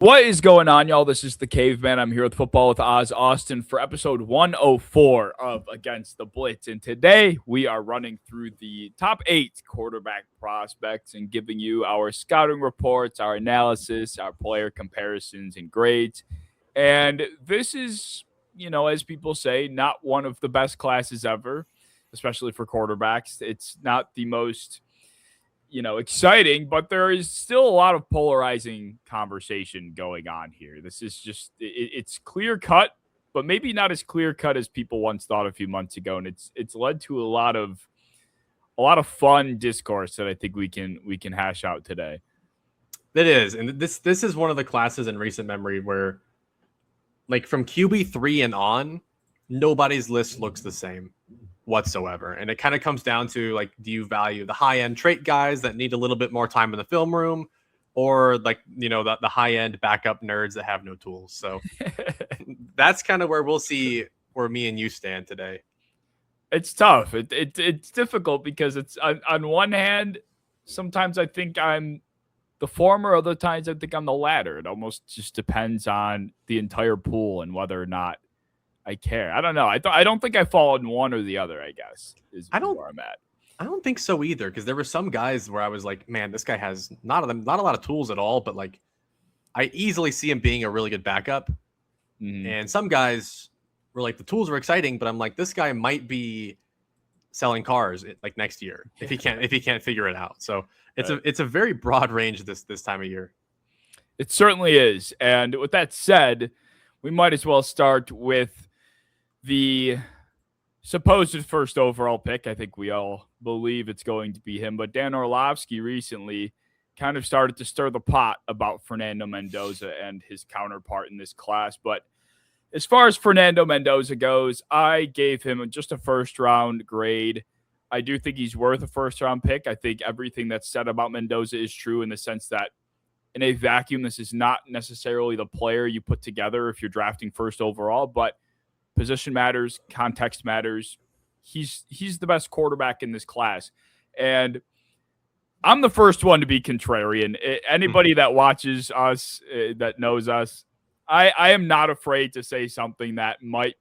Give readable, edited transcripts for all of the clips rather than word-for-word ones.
What is going on, y'all? This is the Caveman. I'm here with Football with Oz Austin for episode 104 of Against the Blitz. And today we are running through the top 8 quarterback prospects and giving you our scouting reports, our analysis, our player comparisons, and grades. And this is, as people say, not one of the best classes ever, especially for quarterbacks. It's not the most exciting, but there is still a lot of polarizing conversation going on here. This is just it's clear cut, but maybe not as clear cut as people once thought a few months ago, and it's led to a lot of fun discourse that I think we can hash out today. It is, and this is one of the classes in recent memory where, like, from QB3 and on, nobody's list looks the same whatsoever. And it kind of comes down to, like, do you value the high-end trait guys that need a little bit more time in the film room, or, like, the high-end backup nerds that have no tools? So that's kind of where we'll see where me and you stand today. It's tough. It's difficult because it's on one hand, sometimes I think I'm the former, other times I think I'm the latter. It almost just depends on the entire pool and whether or not I care. I don't know. I don't think I fall in one or the other, I guess, is where I'm at. I don't think so either, because there were some guys where I was like, man, this guy has not a lot of tools at all, but, like, I easily see him being a really good backup. Mm-hmm. And some guys were like, the tools are exciting, but I'm like, this guy might be selling cars like next year if he can't figure it out. So it's a very broad range this time of year. It certainly is. And with that said, we might as well start with the supposed first overall pick. I think we all believe it's going to be him, but Dan Orlovsky recently kind of started to stir the pot about Fernando Mendoza and his counterpart in this class. But as far as Fernando Mendoza goes, I gave him just a first-round grade. I do think he's worth a first-round pick. I think everything that's said about Mendoza is true in the sense that in a vacuum, this is not necessarily the player you put together if you're drafting first overall, but position matters, context matters. He's the best quarterback in this class. And I'm the first one to be contrarian. Anybody that watches us, that knows us, I am not afraid to say something that might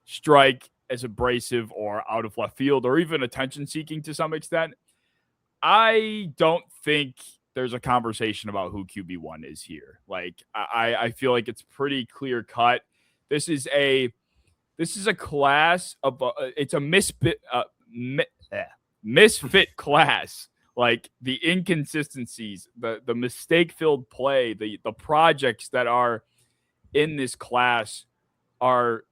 strike as abrasive or out of left field or even attention-seeking to some extent. I don't think there's a conversation about who QB1 is here. Like, I feel like it's pretty clear cut. This is a class of it's a misfit class. Like, the inconsistencies, the mistake-filled play, the projects that are in this class are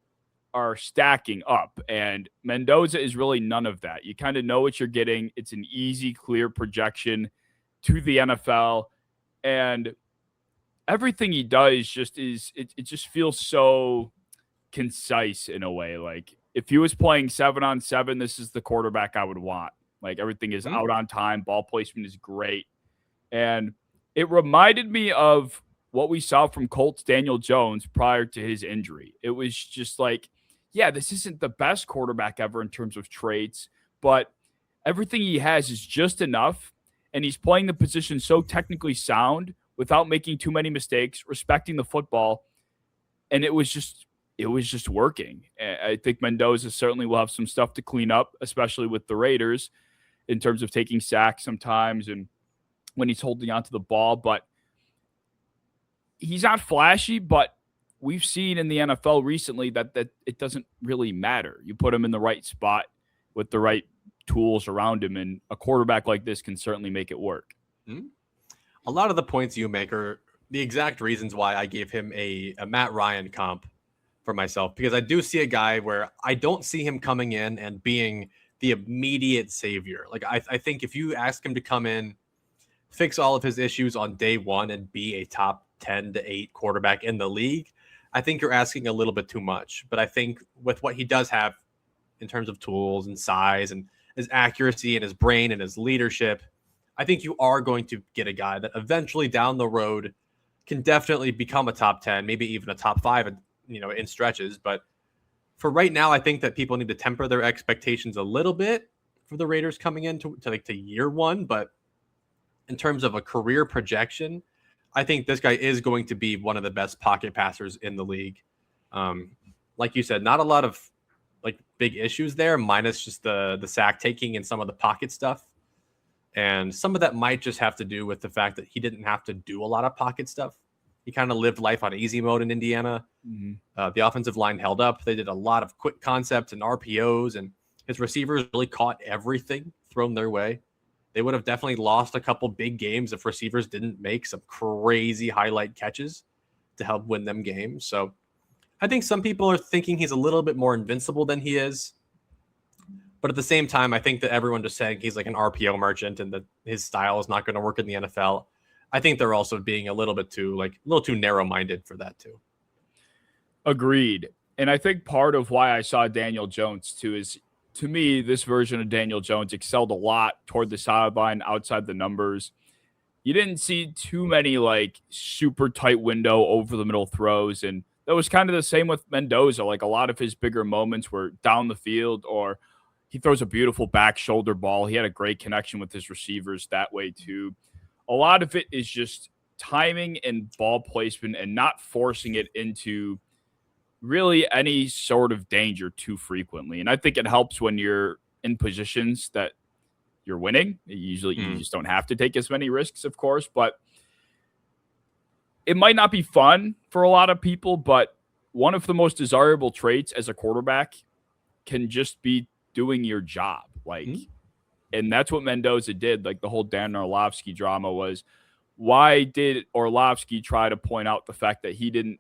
stacking up, and Mendoza is really none of that. You kind of know what you're getting. It's an easy, clear projection to the NFL, and everything he does it just feels so concise in a way. Like, if he was playing 7-on-7, this is the quarterback I would want. Like, everything is out on time, ball placement is great, and it reminded me of what we saw from Colts Daniel Jones prior to his injury. It was just like, yeah, this isn't the best quarterback ever in terms of traits, but everything he has is just enough, and he's playing the position so technically sound without making too many mistakes, respecting the football, and it was just working. I think Mendoza certainly will have some stuff to clean up, especially with the Raiders, in terms of taking sacks sometimes and when he's holding onto the ball, but he's not flashy, but we've seen in the NFL recently that it doesn't really matter. You put him in the right spot with the right tools around him, and a quarterback like this can certainly make it work. A lot of the points you make are the exact reasons why I gave him a Matt Ryan comp for myself, because I do see a guy where I don't see him coming in and being the immediate savior. Like, I think if you ask him to come in, fix all of his issues on day one, and be a top 10 to 8 quarterback in the league, I think you're asking a little bit too much. But I think with what he does have in terms of tools and size and his accuracy and his brain and his leadership, I think you are going to get a guy that eventually down the road can definitely become a top 10, maybe even a top 5, in stretches. But for right now, I think that people need to temper their expectations a little bit for the Raiders coming into to year one. But in terms of a career projection, I think this guy is going to be one of the best pocket passers in the league. Like you said, not a lot of like big issues there, minus just the sack taking and some of the pocket stuff. And some of that might just have to do with the fact that he didn't have to do a lot of pocket stuff. He kind of lived life on easy mode in Indiana. The offensive line held up. They did a lot of quick concepts and RPOs, and his receivers really caught everything thrown their way. They would have definitely lost a couple big games if receivers didn't make some crazy highlight catches to help win them games. So I think some people are thinking he's a little bit more invincible than he is. But at the same time, I think that everyone just saying he's like an RPO merchant and that his style is not going to work in the NFL. I think they're also being a little too narrow-minded for that too. Agreed. And I think part of why I saw Daniel Jones too is, to me, this version of Daniel Jones excelled a lot toward the sideline, outside the numbers. You didn't see too many like super tight window over the middle throws. And that was kind of the same with Mendoza. Like a lot of his bigger moments were down the field, or he throws a beautiful back shoulder ball. He had a great connection with his receivers that way too. A lot of it is just timing and ball placement and not forcing it into really any sort of danger too frequently. And I think it helps when you're in positions that you're winning. Usually you just don't have to take as many risks, of course, but it might not be fun for a lot of people, but one of the most desirable traits as a quarterback can just be doing your job. And that's what Mendoza did. Like the whole Dan Orlovsky drama was, why did Orlovsky try to point out the fact that he didn't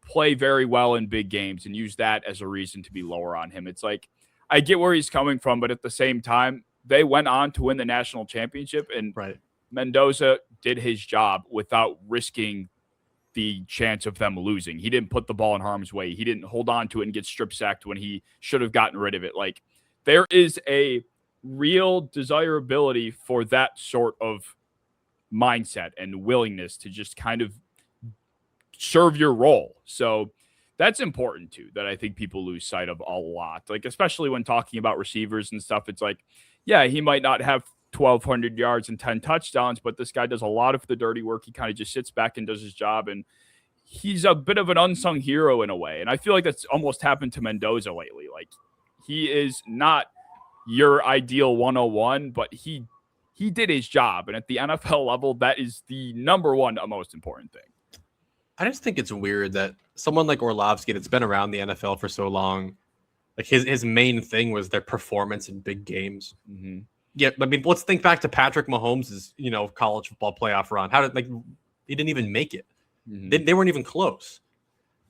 play very well in big games and use that as a reason to be lower on him? It's like, I get where he's coming from, but at the same time, they went on to win the national championship, and Mendoza did his job without risking the chance of them losing. He didn't put the ball in harm's way. He didn't hold on to it and get strip sacked when he should have gotten rid of it. Like, there is a real desirability for that sort of mindset and willingness to just kind of serve your role. So that's important too, that I think people lose sight of a lot. Like, especially when talking about receivers and stuff, it's like, yeah, he might not have 1,200 yards and 10 touchdowns, but this guy does a lot of the dirty work. He kind of just sits back and does his job, and he's a bit of an unsung hero in a way. And I feel like that's almost happened to Mendoza lately. Like, he is not your ideal 101, but he did his job. And at the NFL level, that is the number one most important thing. I just think it's weird that someone like Orlovsky that's been around the NFL for so long, like his main thing was their performance in big games. Yeah, I mean, let's think back to Patrick Mahomes' college football playoff run. How did he didn't even make it? They weren't even close.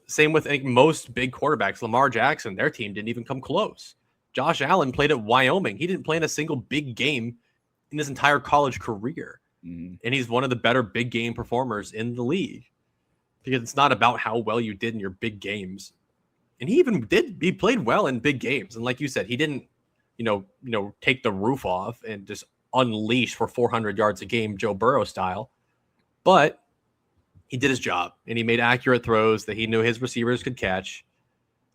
Same with most big quarterbacks. Lamar Jackson, their team didn't even come close. Josh Allen played at Wyoming. He didn't play in a single big game in his entire college career. And he's one of the better big game performers in the league, because it's not about how well you did in your big games. And he played well in big games. And like you said, he didn't, take the roof off and just unleash for 400 yards a game, Joe Burrow style. But he did his job, and he made accurate throws that he knew his receivers could catch.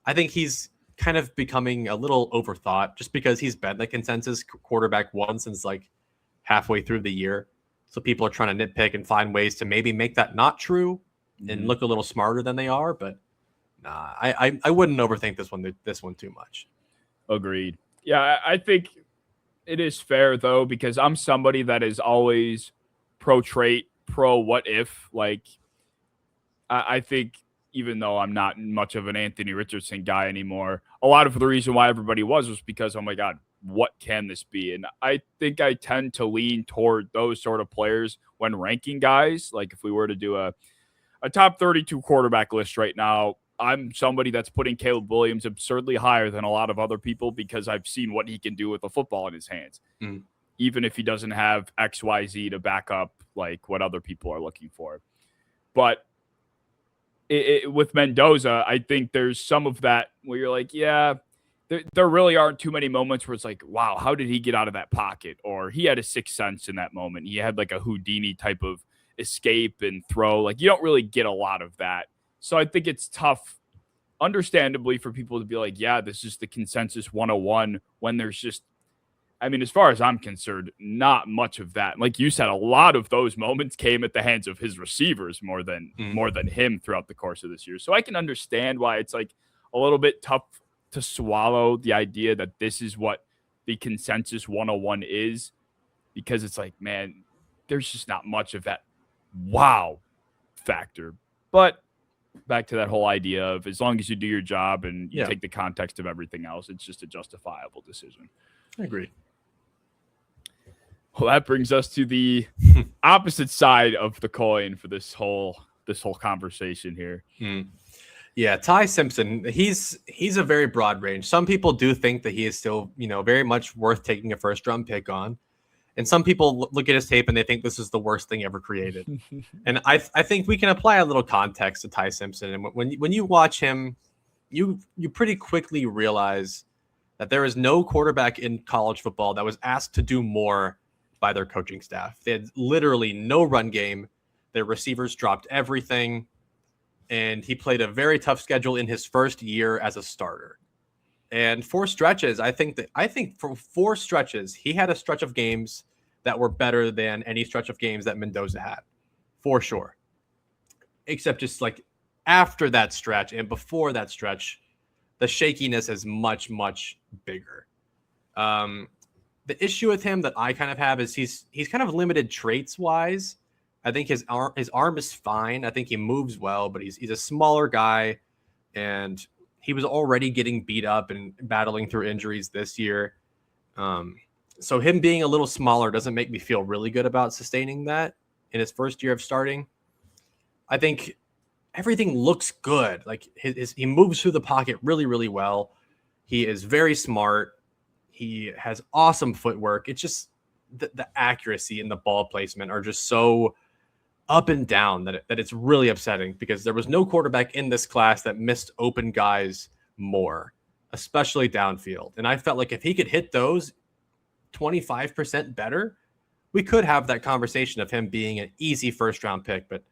I think he's kind of becoming a little overthought just because he's been the consensus quarterback one since like halfway through the year. So people are trying to nitpick and find ways to maybe make that not true and look a little smarter than they are. But nah, I wouldn't overthink this one too much. Agreed. Yeah, I think it is fair though, because I'm somebody that is always pro trait, pro what if. Like, I think even though I'm not much of an Anthony Richardson guy anymore, a lot of the reason why everybody was because, oh my God, what can this be? And I think I tend to lean toward those sort of players when ranking guys. Like if we were to do a top 32 quarterback list right now, I'm somebody that's putting Caleb Williams absurdly higher than a lot of other people because I've seen what he can do with a football in his hands, even if he doesn't have XYZ to back up like what other people are looking for. But with Mendoza, I think there's some of that where you're like, yeah, there really aren't too many moments where it's like, wow, how did he get out of that pocket? Or he had a sixth sense in that moment. He had like a Houdini type of escape and throw. Like you don't really get a lot of that. So I think it's tough, understandably, for people to be like, yeah, this is the consensus 101 when there's just, I mean, as far as I'm concerned, not much of that. Like you said, a lot of those moments came at the hands of his receivers more than him throughout the course of this year. So I can understand why it's like a little bit tough to swallow the idea that this is what the consensus 101 is, because it's like, man, there's just not much of that wow factor. But back to that whole idea of as long as you do your job and you take the context of everything else, it's just a justifiable decision. I agree. Well, that brings us to the opposite side of the coin for this whole conversation here. Yeah, Ty Simpson, he's a very broad range. Some people do think that he is still, very much worth taking a first-round pick on. And some people look at his tape and they think this is the worst thing ever created. And I think we can apply a little context to Ty Simpson. And when you watch him, you pretty quickly realize that there is no quarterback in college football that was asked to do more by their coaching staff. They had literally no run game. Their receivers dropped everything. And he played a very tough schedule in his first year as a starter. And for stretches, I think for 4 stretches, he had a stretch of games that were better than any stretch of games that Mendoza had, for sure. Except just like after that stretch and before that stretch, the shakiness is much, much bigger. The issue with him that I kind of have is he's kind of limited traits wise. I think his arm is fine. I think he moves well, but he's a smaller guy, and he was already getting beat up and battling through injuries this year. So him being a little smaller doesn't make me feel really good about sustaining that in his first year of starting. I think everything looks good. Like he moves through the pocket really, really well. He is very smart. He has awesome footwork. It's just the accuracy and the ball placement are just so up and down that it's really upsetting, because there was no quarterback in this class that missed open guys more, especially downfield. And I felt like if he could hit those 25% better, we could have that conversation of him being an easy first-round pick. But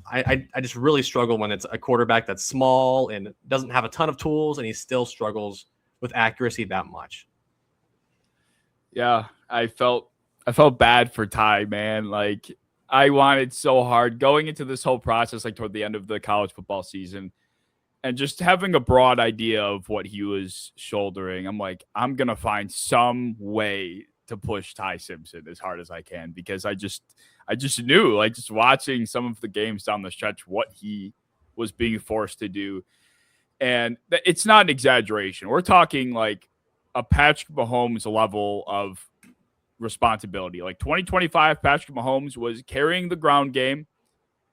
I just really struggle when it's a quarterback that's small and doesn't have a ton of tools, and he still struggles with accuracy that much. Yeah, I felt bad for Ty, man. Like, I wanted so hard going into this whole process, like toward the end of the college football season, and just having a broad idea of what he was shouldering. I'm like, I'm going to find some way to push Ty Simpson as hard as I can, because I just knew, like, just watching some of the games down the stretch, what he was being forced to do. And it's not an exaggeration. We're talking like a Patrick Mahomes level of responsibility. Like 2025, Patrick Mahomes was carrying the ground game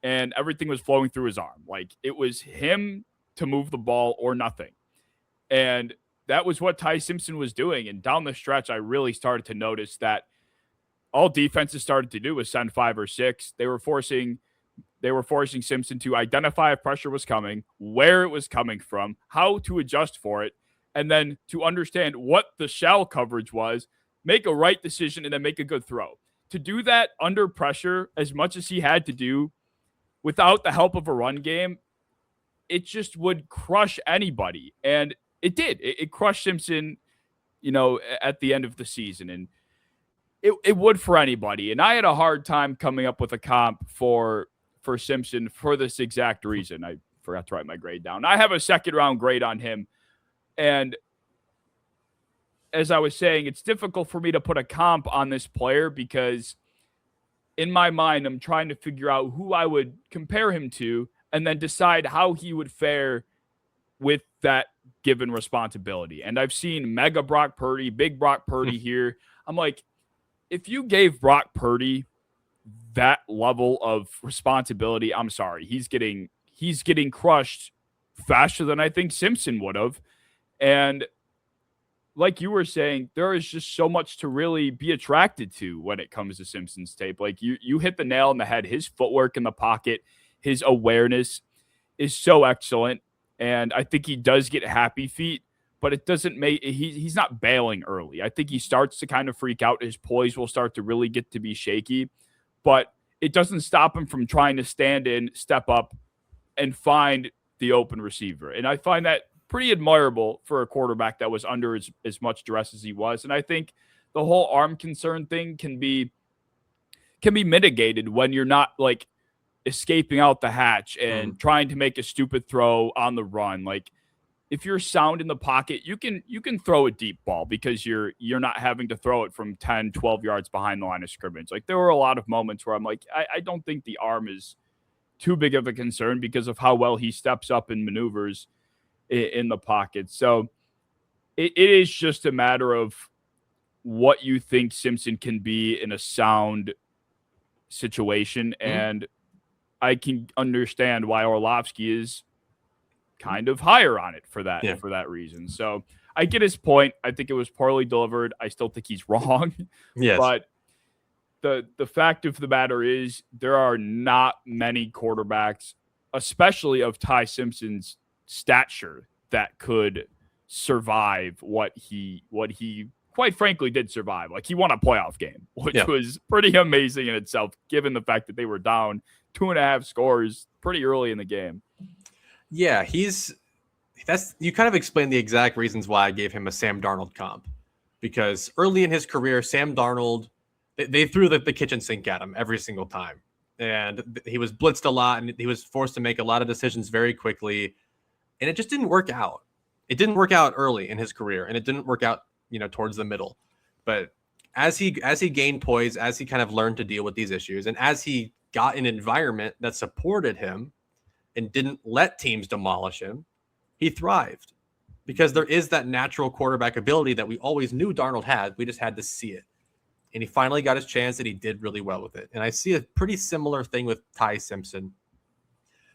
and everything was flowing through his arm. Like, it was him to move the ball or nothing. And that was what Ty Simpson was doing. And down the stretch, I really started to notice that all defenses started to do was send 5 or 6. They were forcing Simpson to identify if pressure was coming, where it was coming from, how to adjust for it, and then to understand what the shell coverage was, make a right decision, and then make a good throw. To do that under pressure as much as he had to do without the help of a run game, it just would crush anybody. And it did. It crushed Simpson, at the end of the season. And it would for anybody. And I had a hard time coming up with a comp for Simpson for this exact reason. I forgot to write my grade down. I have a second-round grade on him. And as I was saying, it's difficult for me to put a comp on this player, because in my mind, I'm trying to figure out who I would compare him to and then decide how he would fare with that given responsibility. And I've seen mega Brock Purdy, big Brock Purdy here. I'm like, if you gave Brock Purdy that level of responsibility, I'm sorry, he's getting crushed faster than I think Simpson would have. And like you were saying, there is just so much to really be attracted to when it comes to Simpson's tape. Like you hit the nail on the head. His footwork in the pocket, his awareness is so excellent. And I think he does get happy feet, but it doesn't make he's not bailing early. I think he starts to kind of freak out. His poise will start to really get to be shaky, but it doesn't stop him from trying to stand in, step up, and find the open receiver. And I find that pretty admirable for a quarterback that was under as much duress as he was. And I think the whole arm concern thing can be mitigated when you're not like escaping out the hatch and trying to make a stupid throw on the run. Like if you're sound in the pocket, you can throw a deep ball because you're not having to throw it from 10, 12 yards behind the line of scrimmage. Like there were a lot of moments where I'm like, I don't think the arm is too big of a concern because of how well he steps up and maneuvers in the pocket. So it is just a matter of what you think Simpson can be in a sound situation. And I can understand why Orlovsky is kind of higher on it for that reason. So I get his point. I think it was poorly delivered. I still think he's wrong. Yes. But the fact of the matter is there are not many quarterbacks, especially of Ty Simpson's stature, that could survive what he quite frankly did survive. Like he won a playoff game, which was pretty amazing in itself, given the fact that they were down 2.5 scores pretty early in the game. Yeah, you kind of explained the exact reasons why I gave him a Sam Darnold comp. Because early in his career, Sam Darnold, they threw the kitchen sink at him every single time. And he was blitzed a lot, and he was forced to make a lot of decisions very quickly. And it just didn't work out. It didn't work out early in his career, and it didn't work out, towards the middle. But as he gained poise, as he kind of learned to deal with these issues, and as he got an environment that supported him and didn't let teams demolish him, he thrived. Because there is that natural quarterback ability that we always knew Darnold had. We just had to see it. And he finally got his chance, and he did really well with it. And I see a pretty similar thing with Ty Simpson.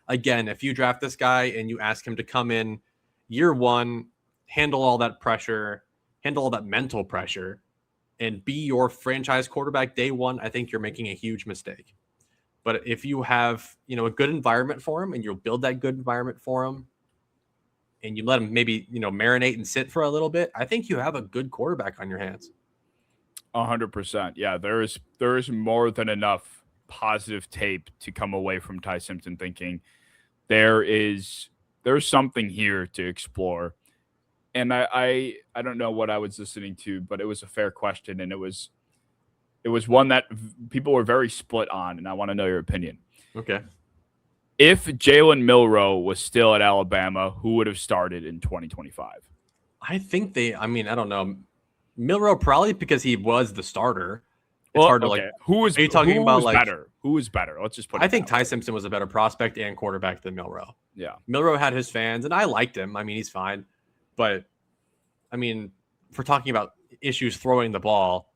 Again, if you draft this guy and you ask him to come in year one, handle all that pressure, handle all that mental pressure, and be your franchise quarterback day one, I think you're making a huge mistake. But if you have, a good environment for him, and you'll build that good environment for him, and you let him maybe, marinate and sit for a little bit, I think you have a good quarterback on your hands. 100%. Yeah, there is more than enough positive tape to come away from Ty Simpson thinking there's something here to explore. And I don't know what I was listening to, but it was a fair question, and it was one that people were very split on, and I want to know your opinion. Okay. If Jalen Milroe was still at Alabama, who would have started in 2025? I think I don't know. Milroe probably because he was the starter. It's hard to Who is better? Who is better? Let's just put it I think Ty Simpson was a better prospect and quarterback than Milroe. Yeah. Milroe had his fans, and I liked him. I mean, he's fine. But, I mean, if we're talking about issues throwing the ball,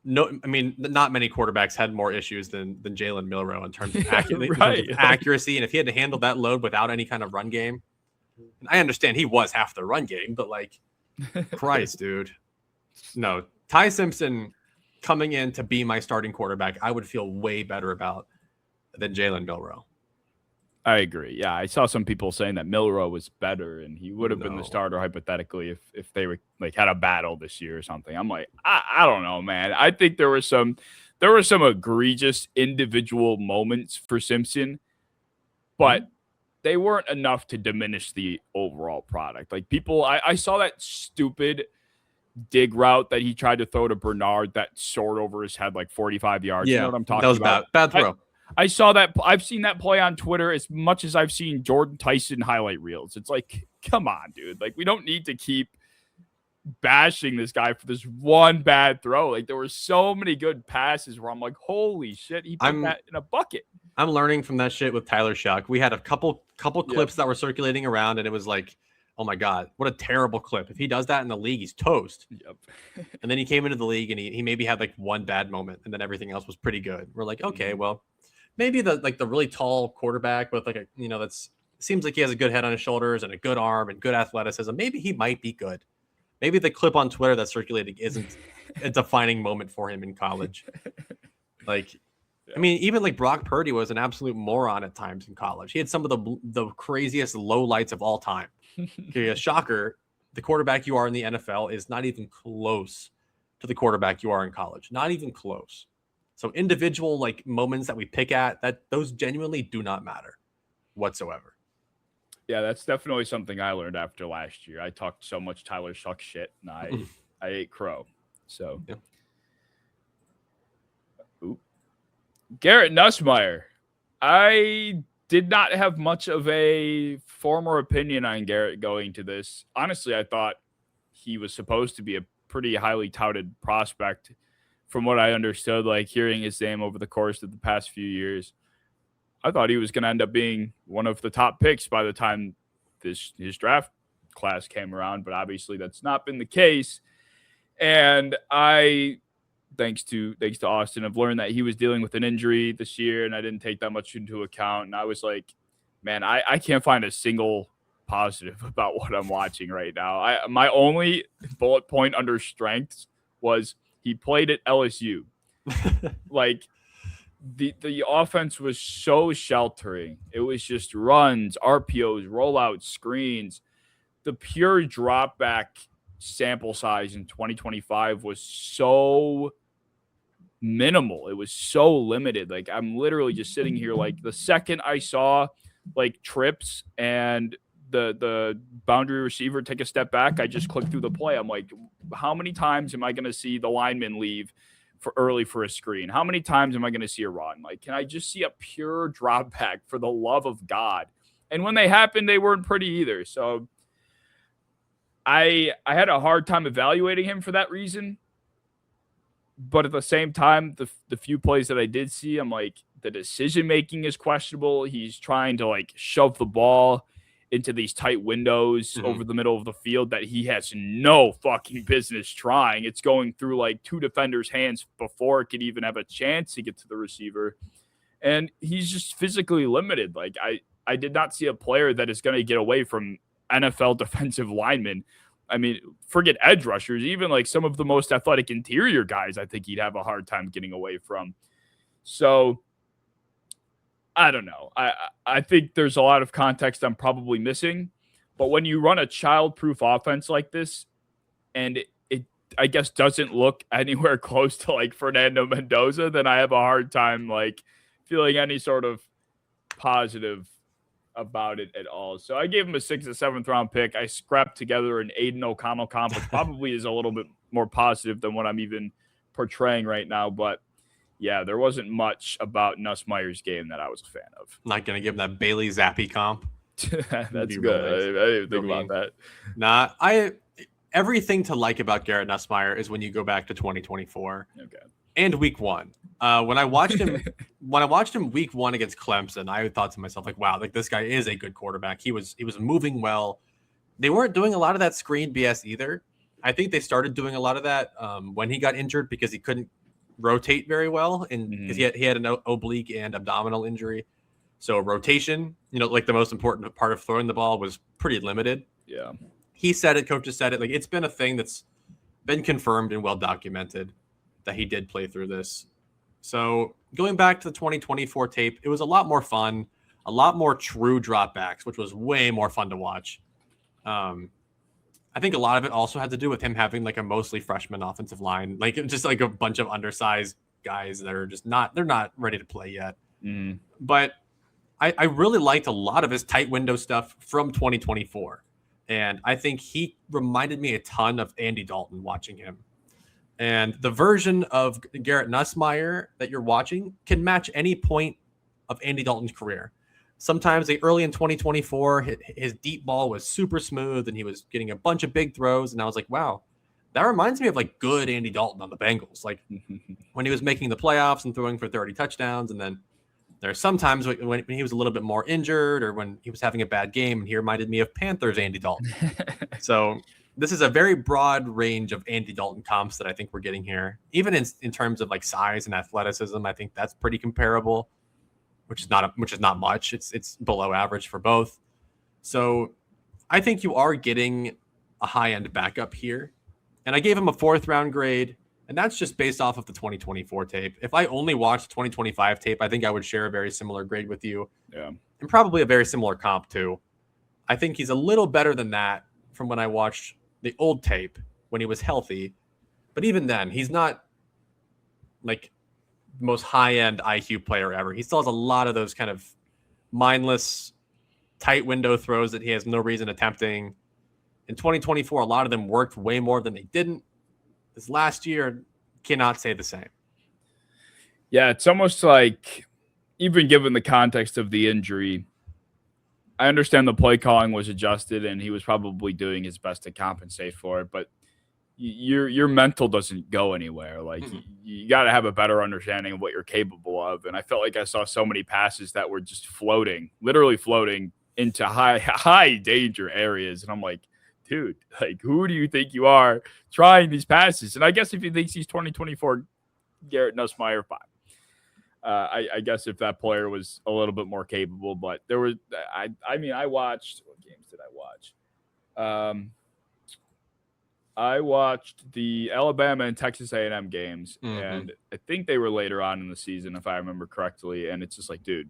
not many quarterbacks had more issues than Jalen Milroe in terms of accuracy. And if he had to handle that load without any kind of run game, and I understand he was half the run game, but Christ, dude. No, Ty Simpson coming in to be my starting quarterback, I would feel way better about than Jalen Milroe. I agree. Yeah, I saw some people saying that Milroe was better and he would have been the starter hypothetically if they were had a battle this year or something. I'm like, I don't know, man. I think there were some egregious individual moments for Simpson, but they weren't enough to diminish the overall product. I saw that stupid dig route that he tried to throw to Bernard that soared over his head 45 yards. Yeah, you know what I'm talking about? That was bad throw. I saw that. I've seen that play on Twitter as much as I've seen Jordan Tyson highlight reels. It's come on, dude. We don't need to keep bashing this guy for this one bad throw. There were so many good passes where I'm like, holy shit, he put that in a bucket. I'm learning from that shit with Tyler Shuck. We had a couple clips that were circulating around, and it was oh my God, what a terrible clip. If he does that in the league, he's toast. Yep. And then he came into the league and he maybe had one bad moment, and then everything else was pretty good. We're okay, well, maybe the really tall quarterback with that's seems like he has a good head on his shoulders and a good arm and good athleticism. Maybe he might be good. Maybe the clip on Twitter that's circulating isn't a defining moment for him in college. Even Brock Purdy was an absolute moron at times in college. He had some of the craziest lowlights of all time. Okay, a shocker. The quarterback you are in the NFL is not even close to the quarterback you are in college. Not even close. So individual moments that we pick at, those genuinely do not matter whatsoever. Yeah, that's definitely something I learned after last year. I talked so much Tyler Shuck shit, and I ate crow. So, yeah. Garrett Nussmeier. I did not have much of a former opinion on Garrett going to this. Honestly, I thought he was supposed to be a pretty highly touted prospect from what I understood, like hearing his name over the course of the past few years. I thought he was going to end up being one of the top picks by the time his draft class came around, but obviously that's not been the case. And I, thanks to Austin, I've learned that he was dealing with an injury this year, and I didn't take that much into account. And I was like, man, I can't find a single positive about what I'm watching right now. My only bullet point under strengths was he played at LSU. Like, the offense was so sheltering. It was just runs, RPOs, rollouts, screens. The pure drop back sample size in 2025 was so minimal. It was so limited. Like, I'm literally just sitting here, like, the second I saw like trips and the boundary receiver take a step back, I just clicked through the play. I'm like, how many times am I going to see the lineman leave for early for a screen? How many times am I going to see a run? Like, can I just see a pure drop back, for the love of God? And when they happened, they weren't pretty either. So I had a hard time evaluating him for that reason. But at the same time, the few plays that I did see, I'm like, the decision making is questionable. He's trying to like shove the ball into these tight windows over the middle of the field that he has no fucking business trying. It's going through like two defenders' hands before it could even have a chance to get to the receiver. And he's just physically limited. Like, I did not see a player that is going to get away from NFL defensive linemen. I mean, forget edge rushers, even like some of the most athletic interior guys, I think he'd have a hard time getting away from. So I don't know. I think there's a lot of context I'm probably missing. But when you run a child-proof offense like this, and it I guess doesn't look anywhere close to like Fernando Mendoza, then I have a hard time like feeling any sort of positive about it at all. So I gave him a 6th or 7th round pick. I scrapped together an Aiden O'Connell comp, which probably is a little bit more positive than what I'm even portraying right now. But yeah, there wasn't much about Nussmeier's game that I was a fan of. Not going to give him that Bailey Zappi comp. That's good. I didn't think about that. Nah, everything to like about Garrett Nussmeier is when you go back to 2024. Okay. And week 1. When I watched him week 1 against Clemson, I thought to myself, like, wow, like this guy is a good quarterback. He was moving well. They weren't doing a lot of that screen BS either. I think they started doing a lot of that when he got injured because he couldn't rotate very well, and because he had an oblique and abdominal injury. So rotation, like the most important part of throwing the ball, was pretty limited. Yeah. He said it, coaches said it. Like, it's been a thing that's been confirmed and well documented that he did play through this. So going back to the 2024 tape, it was a lot more fun, a lot more true dropbacks, which was way more fun to watch. I think a lot of it also had to do with him having like a mostly freshman offensive line, like just like a bunch of undersized guys that are just they're not ready to play yet. But I really liked a lot of his tight window stuff from 2024. And I think he reminded me a ton of Andy Dalton watching him. And the version of Garrett Nussmeier that you're watching can match any point of Andy Dalton's career. Sometimes early in 2024, his deep ball was super smooth and he was getting a bunch of big throws. And I was like, wow, that reminds me of like good Andy Dalton on the Bengals. Like when he was making the playoffs and throwing for 30 touchdowns. And then there's sometimes when he was a little bit more injured or when he was having a bad game, and he reminded me of Panthers Andy Dalton. So this is a very broad range of Andy Dalton comps that I think we're getting here. Even in terms of like size and athleticism, I think that's pretty comparable, which is not much. It's below average for both. So I think you are getting a high-end backup here. And I gave him a 4th round grade, and that's just based off of the 2024 tape. If I only watched 2025 tape, I think I would share a very similar grade with you. Yeah. And probably a very similar comp too. I think he's a little better than that from when I watched the old tape when he was healthy. But even then, he's not like the most high-end IQ player ever. He still has a lot of those kind of mindless, tight window throws that he has no reason attempting. In 2024, a lot of them worked way more than they didn't. This last year cannot say the same. Yeah, it's almost like, even given the context of the injury, I understand the play calling was adjusted and he was probably doing his best to compensate for it, but your mental doesn't go anywhere. Like you got to have a better understanding of what you're capable of. And I felt like I saw so many passes that were just floating, literally floating into high danger areas. And I'm like, dude, like, who do you think you are trying these passes? And I guess if he thinks he's 2024 Garrett Nussmeier, fine. I guess if that player was a little bit more capable, but there was, I mean, I watched, what games did I watch? I watched the Alabama and Texas A&M games, and I think they were later on in the season, if I remember correctly. And it's just like, dude,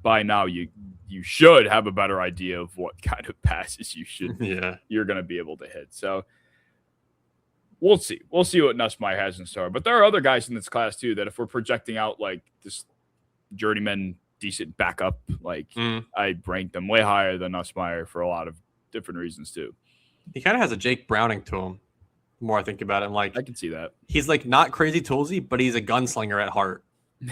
by now you should have a better idea of what kind of passes you're going to be able to hit. So we'll see. We'll see what Nussmeier has in store. But there are other guys in this class too that if we're projecting out like this journeyman decent backup, like I rank them way higher than Nussmeier for a lot of different reasons too. He kind of has a Jake Browning to him. The more I think about it, like I can see that he's like not crazy toolsy, but he's a gunslinger at heart.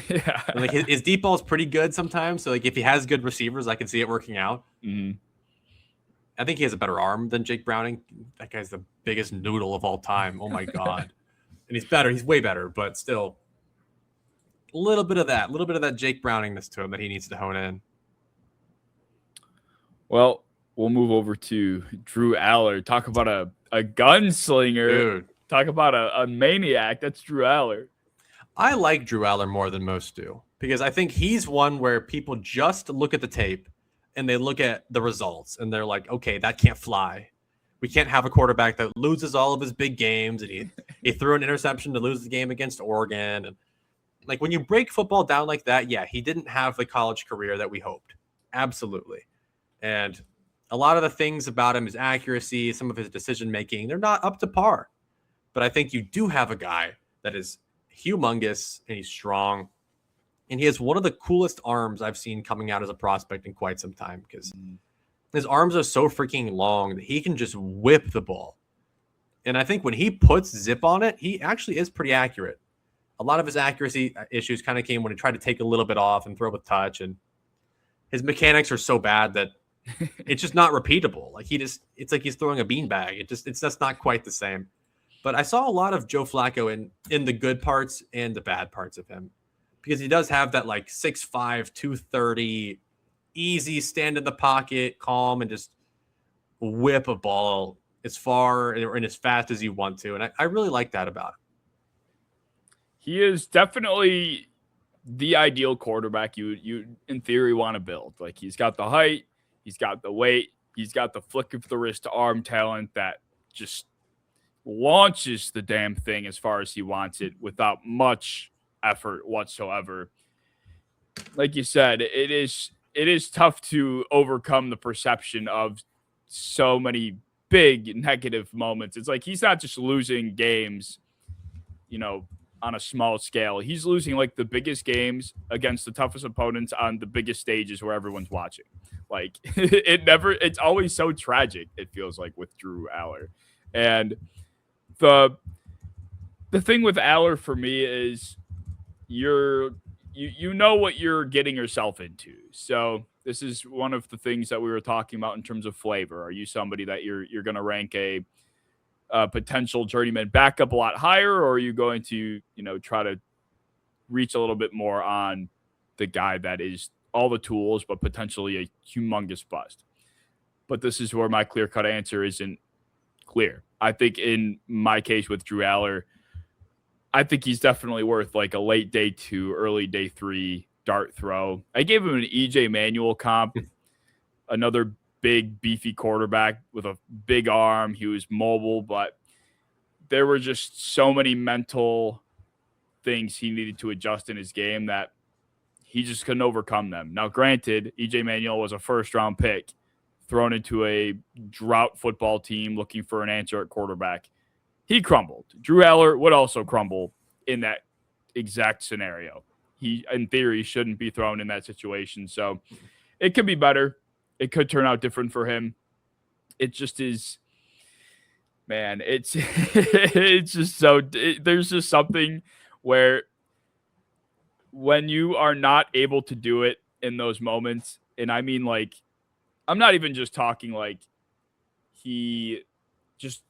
Yeah, and like his deep ball is pretty good sometimes. So like if he has good receivers, I can see it working out. I think he has a better arm than Jake Browning. That guy's the biggest noodle of all time. Oh my god! And he's better. He's way better, but still, a little bit of that Jake Browningness to him that he needs to hone in. Well, we'll move over to Drew Allar. Talk about a gunslinger. Dude. Talk about a maniac. That's Drew Allar. I like Drew Allar more than most do because I think he's one where people just look at the tape and they look at the results and they're like, okay, that can't fly. We can't have a quarterback that loses all of his big games, and he threw an interception to lose the game against Oregon. And like when you break football down like that, yeah, he didn't have the college career that we hoped. Absolutely. And a lot of the things about him, his accuracy, some of his decision making, they're not up to par. But I think you do have a guy that is humongous and he's strong. And he has one of the coolest arms I've seen coming out as a prospect in quite some time because his arms are so freaking long that he can just whip the ball. And I think when he puts zip on it, he actually is pretty accurate. A lot of his accuracy issues kind of came when he tried to take a little bit off and throw with touch. And his mechanics are so bad that it's just not repeatable. Like it's like he's throwing a beanbag. It's just not quite the same. But I saw a lot of Joe Flacco in the good parts and the bad parts of him. Because he does have that like 6'5", 230, easy stand in the pocket, calm, and just whip a ball as far and as fast as you want to. And I really like that about him. He is definitely the ideal quarterback you in theory want to build. Like he's got the height, he's got the weight, he's got the flick of the wrist to arm talent that just launches the damn thing as far as he wants it without much effort whatsoever. Like you said, it is tough to overcome the perception of so many big negative moments. It's like he's not just losing games, on a small scale. He's losing like the biggest games against the toughest opponents on the biggest stages where everyone's watching. Like it's always so tragic, it feels like, with Drew Allar. And the thing with Allar for me is you know what you're getting yourself into. So this is one of the things that we were talking about in terms of flavor. Are you somebody that you're going to rank a potential journeyman backup a lot higher, or are you going to try to reach a little bit more on the guy that is all the tools but potentially a humongous bust? But this is where my clear-cut answer isn't clear. I think in my case with Drew Allar, I think he's definitely worth like a late day 2, early day 3 dart throw. I gave him an EJ Manuel comp, another big, beefy quarterback with a big arm. He was mobile, but there were just so many mental things he needed to adjust in his game that he just couldn't overcome them. Now, granted, EJ Manuel was a first-round pick thrown into a drought football team looking for an answer at quarterback. He crumbled. Drew Allar would also crumble in that exact scenario. He, in theory, shouldn't be thrown in that situation. So it could be better. It could turn out different for him. It just is. Man, it's it's just so there's just something where when you are not able to do it in those moments, and I mean, like, I'm not even just talking like he just,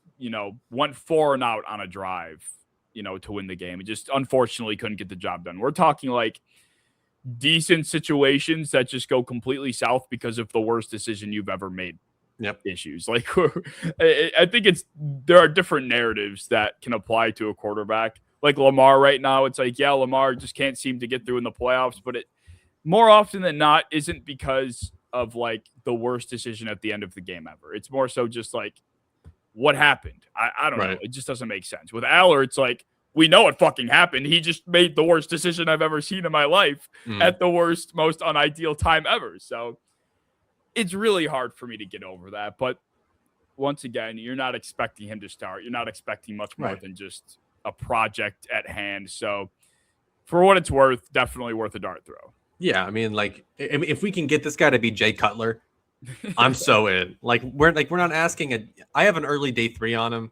went 4 and out on a drive, to win the game. It just unfortunately couldn't get the job done. We're talking like decent situations that just go completely south because of the worst decision you've ever made. Yep. Issues. Like, I think there are different narratives that can apply to a quarterback. Like Lamar right now, it's like, yeah, Lamar just can't seem to get through in the playoffs, but it more often than not isn't because of like the worst decision at the end of the game ever. It's more so just like what happened. I don't know. It just doesn't make sense. With Allar, it's like, we know what fucking happened. He just made the worst decision I've ever seen in my life at the worst, most unideal time ever. So it's really hard for me to get over that. But once again, you're not expecting him to start. You're not expecting much more than just a project at hand. So for what it's worth, definitely worth a dart throw. Yeah, I mean, like, if we can get this guy to be Jay Cutler, I'm so in. We're not asking I have an early day 3 on him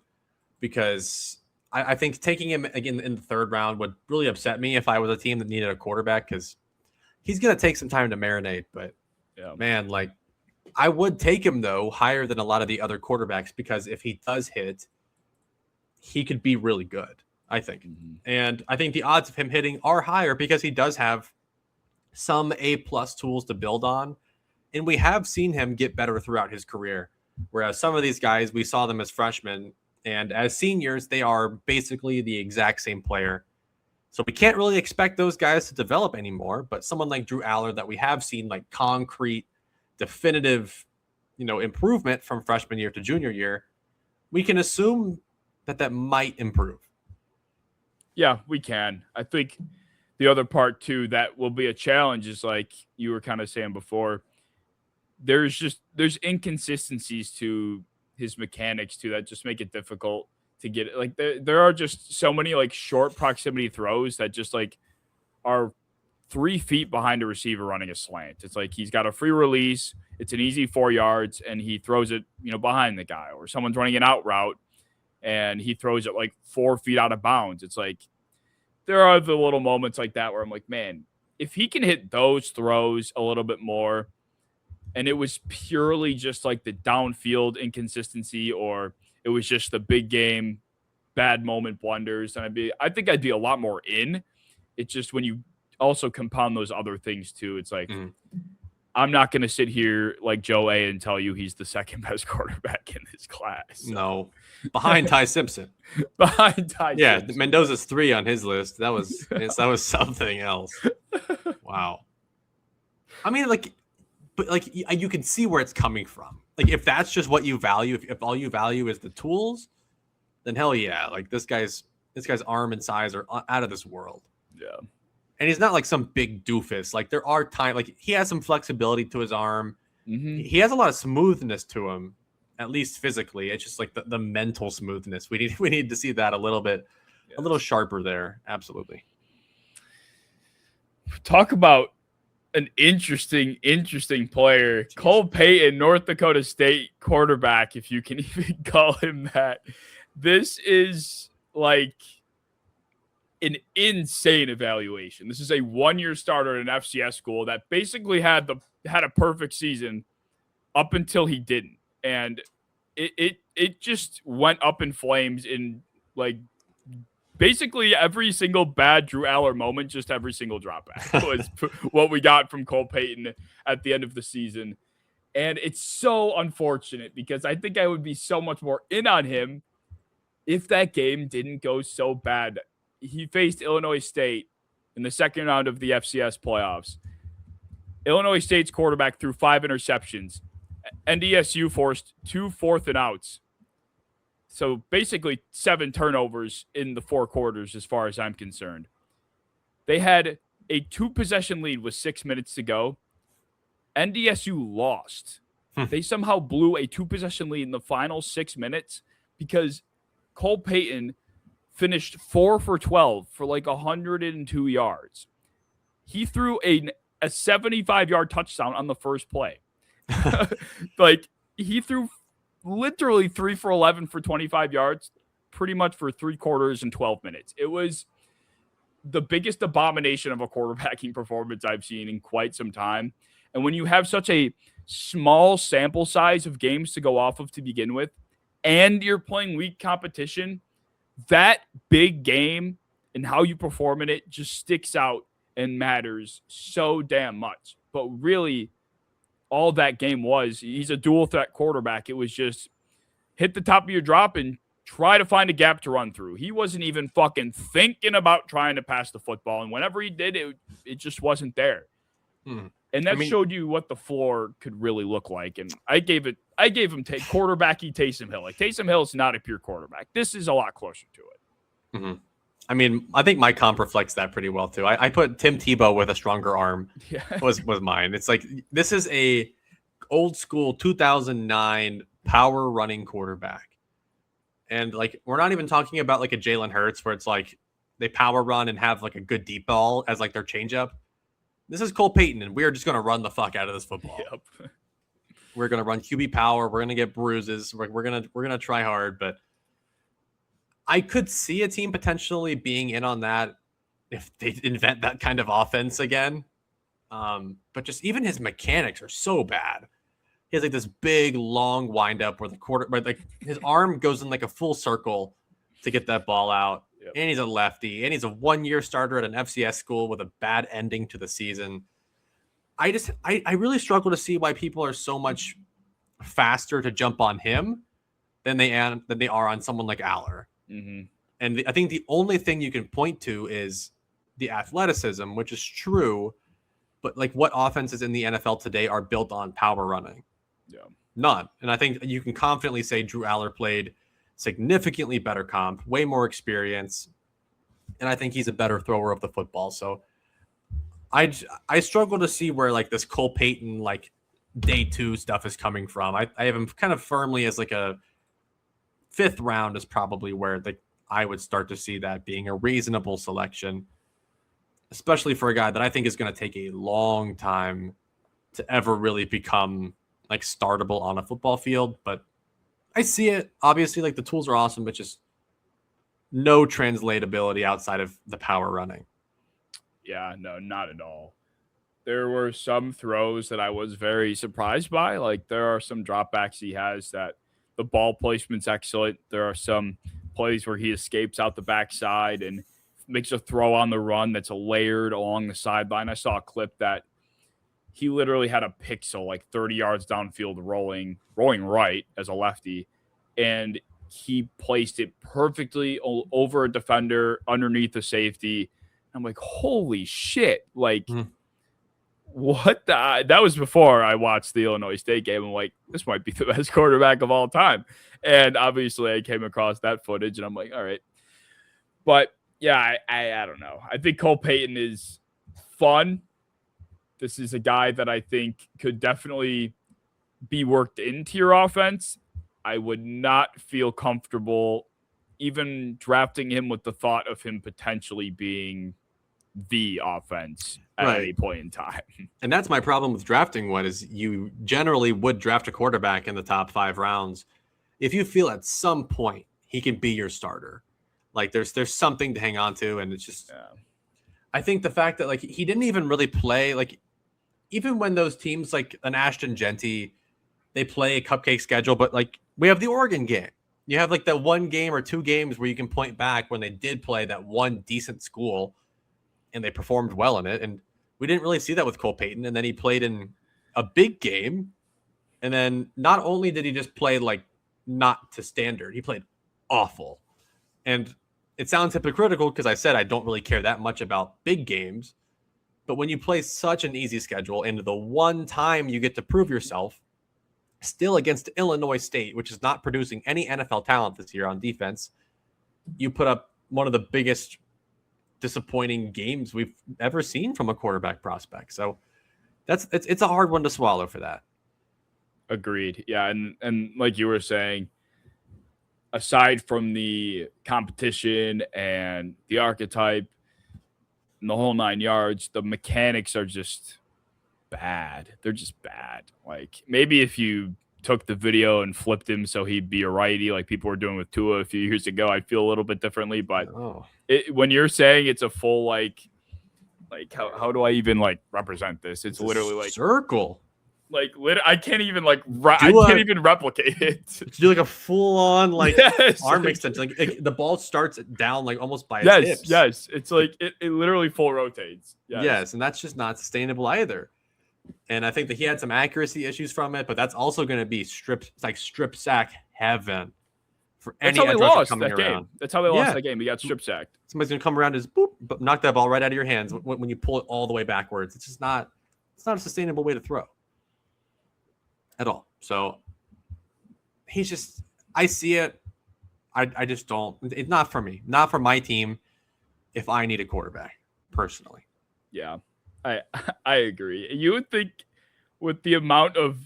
because I think taking him again in the 3rd round would really upset me if I was a team that needed a quarterback, because he's gonna take some time to marinate. But man, like, I would take him though higher than a lot of the other quarterbacks, because if he does hit, he could be really good, I think. And I think the odds of him hitting are higher because he does have some A+ tools to build on. And we have seen him get better throughout his career. Whereas some of these guys, we saw them as freshmen, and as seniors, they are basically the exact same player. So we can't really expect those guys to develop anymore. But someone like Drew Allar, that we have seen like concrete, definitive, improvement from freshman year to junior year, we can assume that might improve. Yeah, we can. I think the other part too that will be a challenge is, like you were kind of saying before, there's inconsistencies to his mechanics too that just make it difficult to get it. Like there are just so many like short proximity throws that just like are 3 feet behind a receiver running a slant. It's like he's got a free release, it's an easy 4 yards, and he throws it, behind the guy, or someone's running an out route and he throws it like 4 feet out of bounds. It's like there are the little moments like that where I'm like, man, if he can hit those throws a little bit more, and it was purely just like the downfield inconsistency, or it was just the big game bad moment blunders, and I think I'd be a lot more in. It's just when you also compound those other things too, it's like I'm not going to sit here like Joe A and tell you he's the second best quarterback in this class. So. No, behind Ty Simpson. Behind Ty. Yeah, Simpson. Mendoza's 3 on his list. That was something else. Wow. I mean, but you can see where it's coming from. Like, if that's just what you value, if all you value is the tools, then hell yeah, like this guy's arm and size are out of this world. Yeah. And he's not like some big doofus. Like, there are times, like, he has some flexibility to his arm. He has a lot of smoothness to him, at least physically. It's just like the mental smoothness. We need to see that a little bit, a little sharper there. Absolutely. Talk about an interesting player. Jeez. Cole Payton, North Dakota State quarterback, if you can even call him that. This is like an insane evaluation. This is a 1-year starter at an FCS school that basically had a perfect season up until he didn't. And it just went up in flames in like basically every single bad Drew Allar moment, just every single dropback was what we got from Cole Payton at the end of the season. And it's so unfortunate because I think I would be so much more in on him if that game didn't go so bad. He faced Illinois State in the second round of the FCS playoffs. Illinois State's quarterback threw 5 interceptions. NDSU forced 2 4th and outs. So basically 7 turnovers in the 4 quarters as far as I'm concerned. They had a 2-possession lead with 6 minutes to go. NDSU lost. They somehow blew a 2-possession lead in the final 6 minutes because Cole Payton finished 4 for 12 for like 102 yards. He threw a 75-yard touchdown on the first play. Like, he threw literally 3 for 11 for 25 yards, pretty much for 3 quarters and 12 minutes. It was the biggest abomination of a quarterbacking performance I've seen in quite some time. And when you have such a small sample size of games to go off of to begin with, and you're playing weak competition, that big game and how you perform in it just sticks out and matters so damn much. But really, all that game was, he's a dual threat quarterback. It was just hit the top of your drop and try to find a gap to run through. He wasn't even fucking thinking about trying to pass the football. And whenever he did, it just wasn't there. And that showed you what the floor could really look like. And I gave him quarterbacky Taysom Hill. Like, Taysom Hill is not a pure quarterback. This is a lot closer to it. Mm-hmm. I mean, I think my comp reflects that pretty well too. I put Tim Tebow with a stronger arm. Was mine. It's like, this is a old school 2009 power running quarterback. And like, we're not even talking about like a Jalen Hurts where it's like they power run and have like a good deep ball as like their changeup. This is Cole Payton, and we are just going to run the fuck out of this football. Yep. We're going to run QB power. We're going to get bruises. We're going to try hard, but I could see a team potentially being in on that if they invent that kind of offense again. But just even his mechanics are so bad. He has like this big long windup where like his arm goes in like a full circle to get that ball out. Yep. And he's a lefty, and he's a 1-year starter at an FCS school with a bad ending to the season. I really struggle to see why people are so much faster to jump on him than they are on someone like Allar. Mm-hmm. And I think the only thing you can point to is the athleticism, which is true, but like, what offenses in the NFL today are built on power running? Yeah, none. And I think you can confidently say Drew Allar played significantly better comp, way more experience, and I think he's a better thrower of the football. So I struggle to see where like this Cole Payton like day 2 stuff is coming from. I have him kind of firmly as like a 5th round is probably where I would start to see that being a reasonable selection, especially for a guy that I think is going to take a long time to ever really become like startable on a football field. But I see it. Obviously, like, the tools are awesome, but just no translatability outside of the power running. Yeah, no, not at all. There were some throws that I was very surprised by. Like, there are some dropbacks he has that the ball placement's excellent. There are some plays where he escapes out the backside and makes a throw on the run that's layered along the sideline. I saw a clip that he literally had a pixel like 30 yards downfield rolling right as a lefty, and he placed it perfectly over a defender underneath the safety. I'm like, holy shit. Like, what the? That was before I watched the Illinois State game. I'm like, this might be the best quarterback of all time. And obviously I came across that footage and I'm like, all right. But yeah, I don't know. I think Cole Payton is fun. This is a guy that I think could definitely be worked into your offense. I would not feel comfortable even drafting him with the thought of him potentially being the offense at any point in time. And that's my problem with drafting one is you generally would draft a quarterback in the top 5 rounds if you feel at some point he can be your starter. Like, there's something to hang on to, and it's just I think the fact that like he didn't even really play, like, even when those teams like an Ashton Genty, they play a cupcake schedule, but like we have the Oregon game. You have like that 1 game or 2 games where you can point back when they did play that one decent school and they performed well in it. And we didn't really see that with Cole Payton. And then he played in a big game. And then not only did he just play like not to standard, he played awful. And it sounds hypocritical because I said I don't really care that much about big games. But when you play such an easy schedule and the one time you get to prove yourself, still against Illinois State, which is not producing any NFL talent this year on defense, you put up one of the biggest disappointing games we've ever seen from a quarterback prospect. So it's a hard one to swallow for that. Agreed. Yeah, and like you were saying, aside from the competition and the archetype and the whole 9 yards, the mechanics are just bad. They're just bad. Like, maybe if you took the video and flipped him so he'd be a righty like people were doing with Tua a few years ago, I'd feel a little bit differently. But when you're saying it's a full like how do I even like represent this? It's literally like circle. Like I can't even I can't even replicate it. Do like a full on like arm extension. Like the ball starts down like almost by its hips. Yes. It's like it literally full rotates. Yes, and that's just not sustainable either. And I think that he had some accuracy issues from it, but that's also going to be strip sack heaven for any edge rusher coming around. That's how they lost that game. He got strip sacked. Somebody's going to come around and just boop, knock that ball right out of your hands when you pull it all the way backwards. It's just not. It's not a sustainable way to throw at all. So he's just. I see it. I just don't. It's not for me. Not for my team. If I need a quarterback, personally. Yeah. I agree. You would think with the amount of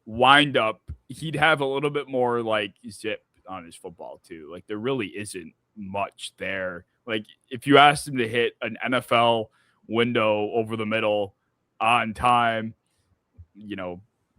wind up, he'd have a little bit more like zip on his football too. Like there really isn't much there. Like if you asked him to hit an NFL window over the middle on time,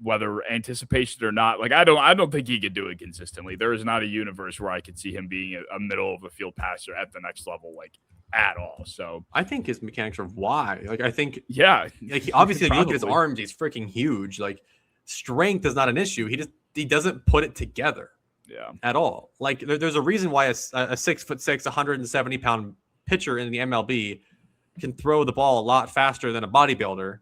whether anticipation or not, like I don't think he could do it consistently. There is not a universe where I could see him being a middle of the field passer at the next level, like at all. So I think his mechanics are why. Like I think like he, obviously if you look at his arms, he's freaking huge. Like strength is not an issue. He doesn't put it together at all. Like there's a reason why a 6'6", 170-pound pitcher in the MLB can throw the ball a lot faster than a bodybuilder.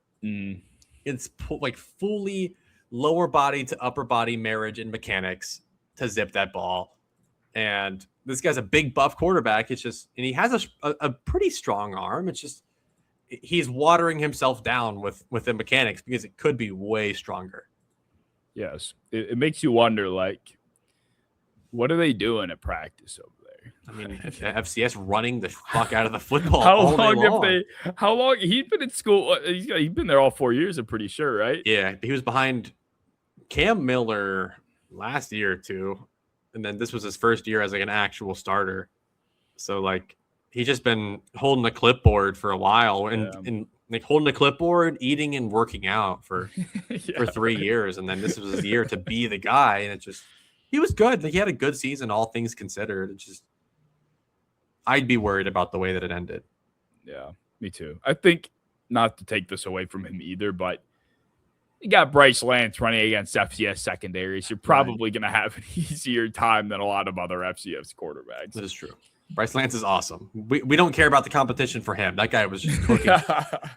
It's like fully lower body to upper body marriage and mechanics to zip that ball. And this guy's a big buff quarterback. It's just, and he has a pretty strong arm. It's just, he's watering himself down with the mechanics because it could be way stronger. Yes. It makes you wonder, like, what are they doing at practice over there? I mean, FCS running the fuck out of the football. How long he'd been in school? He's been there all 4 years, I'm pretty sure, right? Yeah. He was behind Cam Miller last year or two. And then this was his first year as like an actual starter. So like he's just been holding the clipboard for a while and like holding the clipboard, eating and working out for 3 years. And then this was his year to be the guy. And he was good. Like he had a good season, all things considered. It's just, I'd be worried about the way that it ended. Yeah, me too. I think not to take this away from him either, but you got Bryce Lance running against FCS secondaries. You're probably going to have an easier time than a lot of other FCS quarterbacks. That is true. Bryce Lance is awesome. We don't care about the competition for him. That guy was just cooking.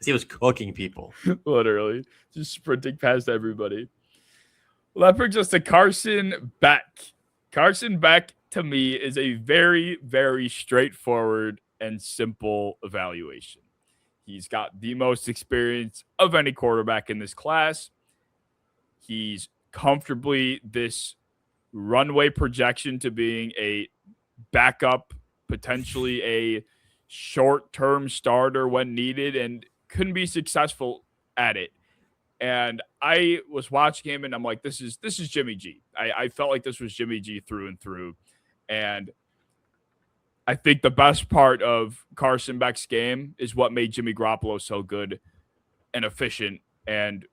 He was cooking people. Literally. Just sprinting past everybody. Well, that brings us to Carson Beck. Carson Beck, to me, is a very, very straightforward and simple evaluation. He's got the most experience of any quarterback in this class. He's comfortably this runway projection to being a backup, potentially a short-term starter when needed, and couldn't be successful at it. And I was watching him, and I'm like, this is Jimmy G. I felt like this was Jimmy G through and through. And I think the best part of Carson Beck's game is what made Jimmy Garoppolo so good and efficient and,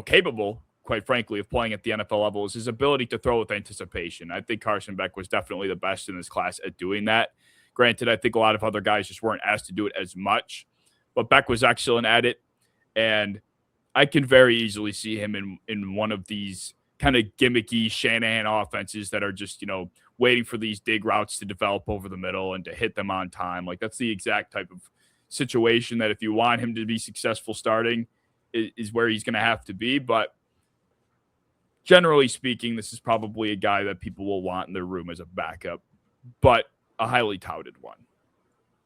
capable, quite frankly, of playing at the NFL level is his ability to throw with anticipation. I think Carson Beck was definitely the best in this class at doing that. Granted, I think a lot of other guys just weren't asked to do it as much, but Beck was excellent at it. And I can very easily see him in one of these kind of gimmicky Shanahan offenses that are just, waiting for these dig routes to develop over the middle and to hit them on time. Like that's the exact type of situation that if you want him to be successful starting is where he's going to have to be. But generally speaking, this is probably a guy that people will want in their room as a backup, but a highly touted one.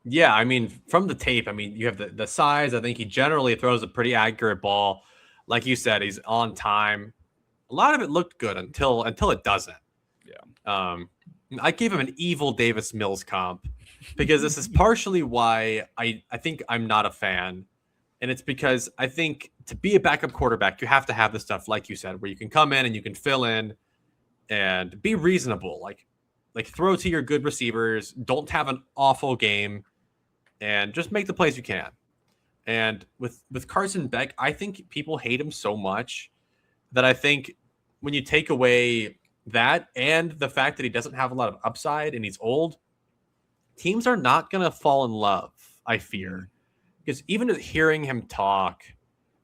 Yeah, I mean, from the tape, you have the size. I think he generally throws a pretty accurate ball. Like you said, he's on time. A lot of it looked good until it doesn't. Yeah. I gave him an evil Davis Mills comp because this is partially why I think I'm not a fan. And it's because I think to be a backup quarterback, you have to have the stuff, like you said, where you can come in and you can fill in and be reasonable. Like throw to your good receivers, don't have an awful game, and just make the plays you can. And with Carson Beck, I think people hate him so much that I think when you take away that and the fact that he doesn't have a lot of upside and he's old, teams are not going to fall in love, I fear. Because even hearing him talk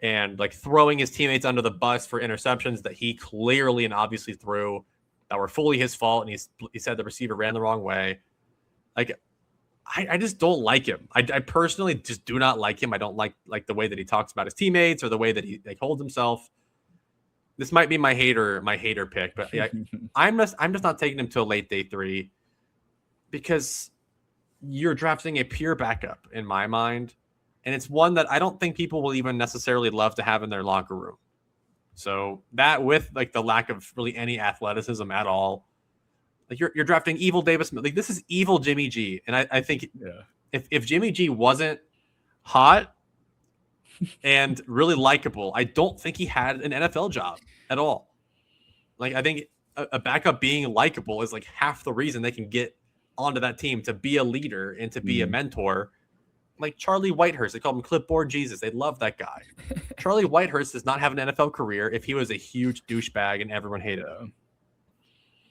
and like throwing his teammates under the bus for interceptions that he clearly and obviously threw that were fully his fault, and he said the receiver ran the wrong way. Like, I just don't like him. I personally just do not like him. I don't like the way that he talks about his teammates or the way that he like holds himself. This might be my hater pick, but I'm just not taking him till late day 3 because you're drafting a pure backup in my mind, and it's one that I don't think people will even necessarily love to have in their locker room. So that, with like the lack of really any athleticism at all, like you're drafting evil Davis. Like, this is evil Jimmy G. And I think if Jimmy G wasn't hot and really likable, I don't think he had an NFL job at all. Like, I think a backup being likable is like half the reason they can get onto that team, to be a leader and to be a mentor. Like Charlie Whitehurst, they call him Clipboard Jesus. They love that guy. Charlie Whitehurst does not have an NFL career if he was a huge douchebag and everyone hated him.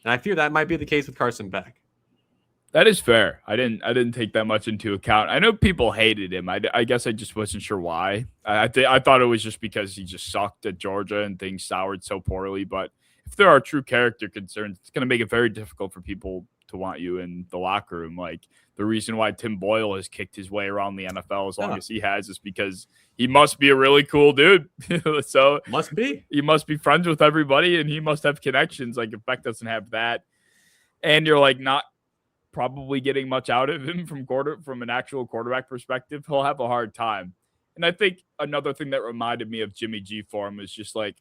And I fear that might be the case with Carson Beck. That is fair. I didn't take that much into account. I know people hated him. I guess I just wasn't sure why. I thought it was just because he just sucked at Georgia and things soured so poorly. But if there are true character concerns, it's going to make it very difficult for people to want you in the locker room. Like, the reason why Tim Boyle has kicked his way around the NFL as long as he has is because he must be a really cool dude. So he must be friends with everybody, and he must have connections. Like, if Beck doesn't have that, and you're like not probably getting much out of him from an actual quarterback perspective, he'll have a hard time. And I think another thing that reminded me of Jimmy G for him is just like,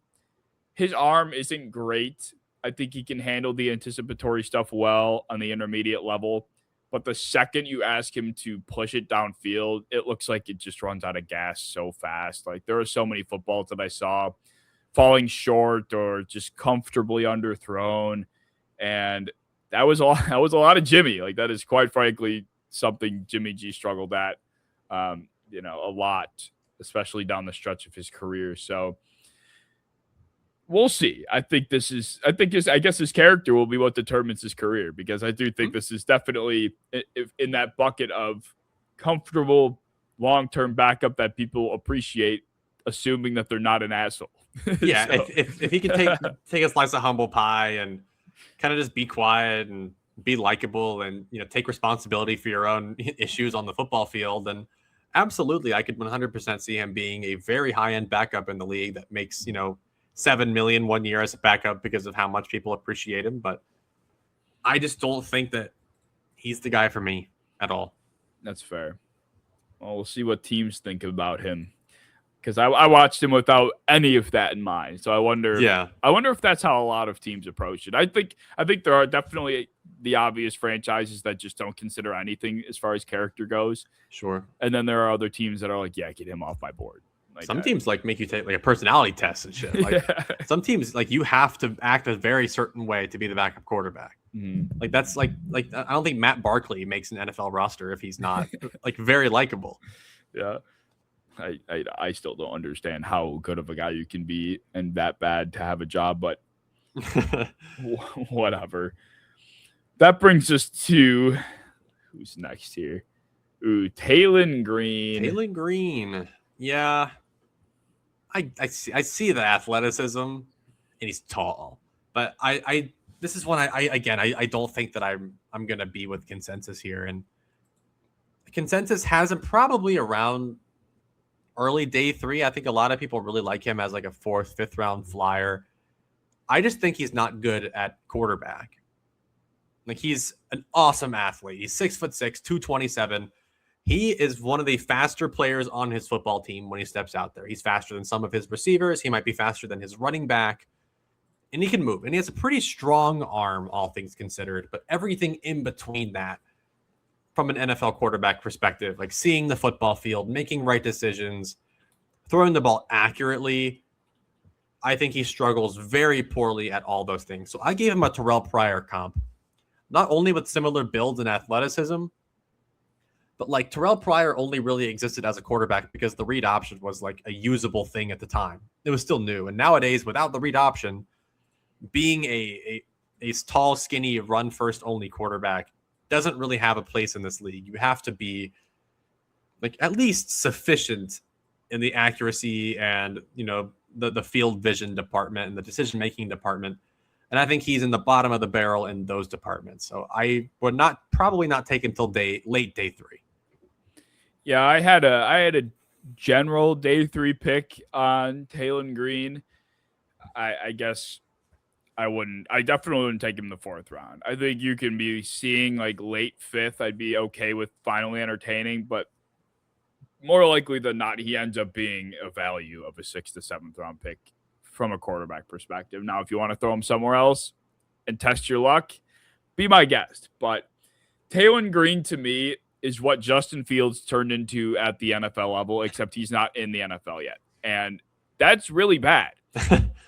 his arm isn't great. I think he can handle the anticipatory stuff well on the intermediate level. But the second you ask him to push it downfield, it looks like it just runs out of gas so fast. Like, there are so many footballs that I saw falling short or just comfortably underthrown. And that was a lot of Jimmy. Like, that is quite frankly something Jimmy G struggled at, a lot, especially down the stretch of his career. So we'll see. I guess his character will be what determines his career, because I do think this is definitely in that bucket of comfortable long-term backup that people appreciate, assuming that they're not an asshole. Yeah. So. If he can take a slice of humble pie and kind of just be quiet and be likable and, take responsibility for your own issues on the football field, then absolutely, I could 100% see him being a very high-end backup in the league that makes, $7 million 1 year as a backup because of how much people appreciate him. But I just don't think that he's the guy for me at all. That's fair. Well, we'll see what teams think about him, because I watched him without any of that in mind. So I wonder if that's how a lot of teams approach it. I think there are definitely the obvious franchises that just don't consider anything as far as character goes. Sure. And then there are other teams that are like, yeah, get him off my board. Like, some teams like make you take like a personality test and shit. Like some teams, like, you have to act a very certain way to be the backup quarterback. Mm-hmm. Like, that's like I don't think Matt Barkley makes an NFL roster if he's not like very likable. Yeah. I still don't understand how good of a guy you can be and that bad to have a job, but whatever. That brings us to who's next here. Taylen Green. Yeah. I see the athleticism, and he's tall, but this is one I don't think that I'm gonna be with consensus here, and consensus has him probably around early day 3. I think a lot of people really like him as like a 4th, 5th round flyer. I just think he's not good at quarterback. Like, he's an awesome athlete. He's 6'6", 227. He is one of the faster players on his football team when he steps out there. He's faster than some of his receivers. He might be faster than his running back. And he can move. And he has a pretty strong arm, all things considered. But everything in between that, from an NFL quarterback perspective, like seeing the football field, making right decisions, throwing the ball accurately, I think he struggles very poorly at all those things. So I gave him a Terrell Pryor comp, not only with similar builds and athleticism, but like Terrell Pryor only really existed as a quarterback because the read option was like a usable thing at the time. It was still new. And nowadays, without the read option, being a tall, skinny, run first only quarterback doesn't really have a place in this league. You have to be like at least sufficient in the accuracy and, you know, the field vision department and the decision-making department. And I think he's in the bottom of the barrel in those departments. So I would probably not take until late day 3. Yeah, I had a general day 3 pick on Taylen Green. I guess I definitely wouldn't take him in the 4th round. I think you can be seeing like late 5th. I'd be okay with finally entertaining, but more likely than not, he ends up being a value of a 6th to 7th round pick from a quarterback perspective. Now, if you want to throw him somewhere else and test your luck, be my guest. But Taylen Green to me is what Justin Fields turned into at the NFL level, except he's not in the NFL yet. And that's really bad.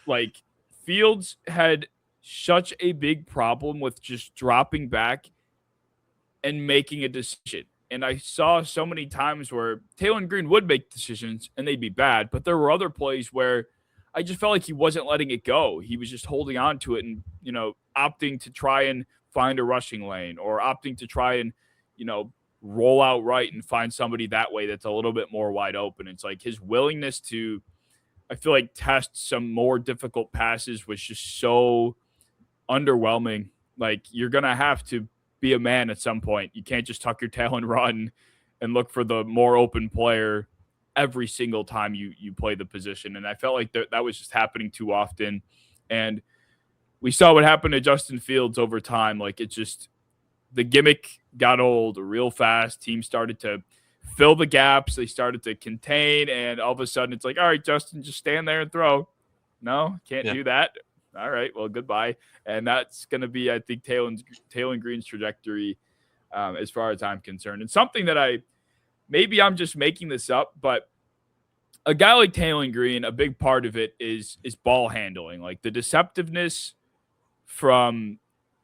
Like, Fields had such a big problem with just dropping back and making a decision. And I saw so many times where Taylen Green would make decisions and they'd be bad, but there were other plays where I just felt like he wasn't letting it go. He was just holding on to it and, you know, opting to try and find a rushing lane or opting to try and, you know, roll out right and find somebody that way that's a little bit more wide open. It's like his willingness to, I feel like, test some more difficult passes was just so underwhelming. Like, you're going to have to be a man at some point. You can't just tuck your tail and run and look for the more open player every single time you play the position. And I felt like that was just happening too often. And we saw what happened to Justin Fields over time. Like, it just, the gimmick got old real fast. Teams started to fill the gaps. They started to contain. And all of a sudden it's like, all right, Justin, just stand there and throw. No, can't do that. All right, well, goodbye. And that's going to be, I think, Taylen Green's trajectory as far as I'm concerned. And something that maybe I'm just making this up, but a guy like Taylen Green, a big part of it is ball handling. Like the deceptiveness from,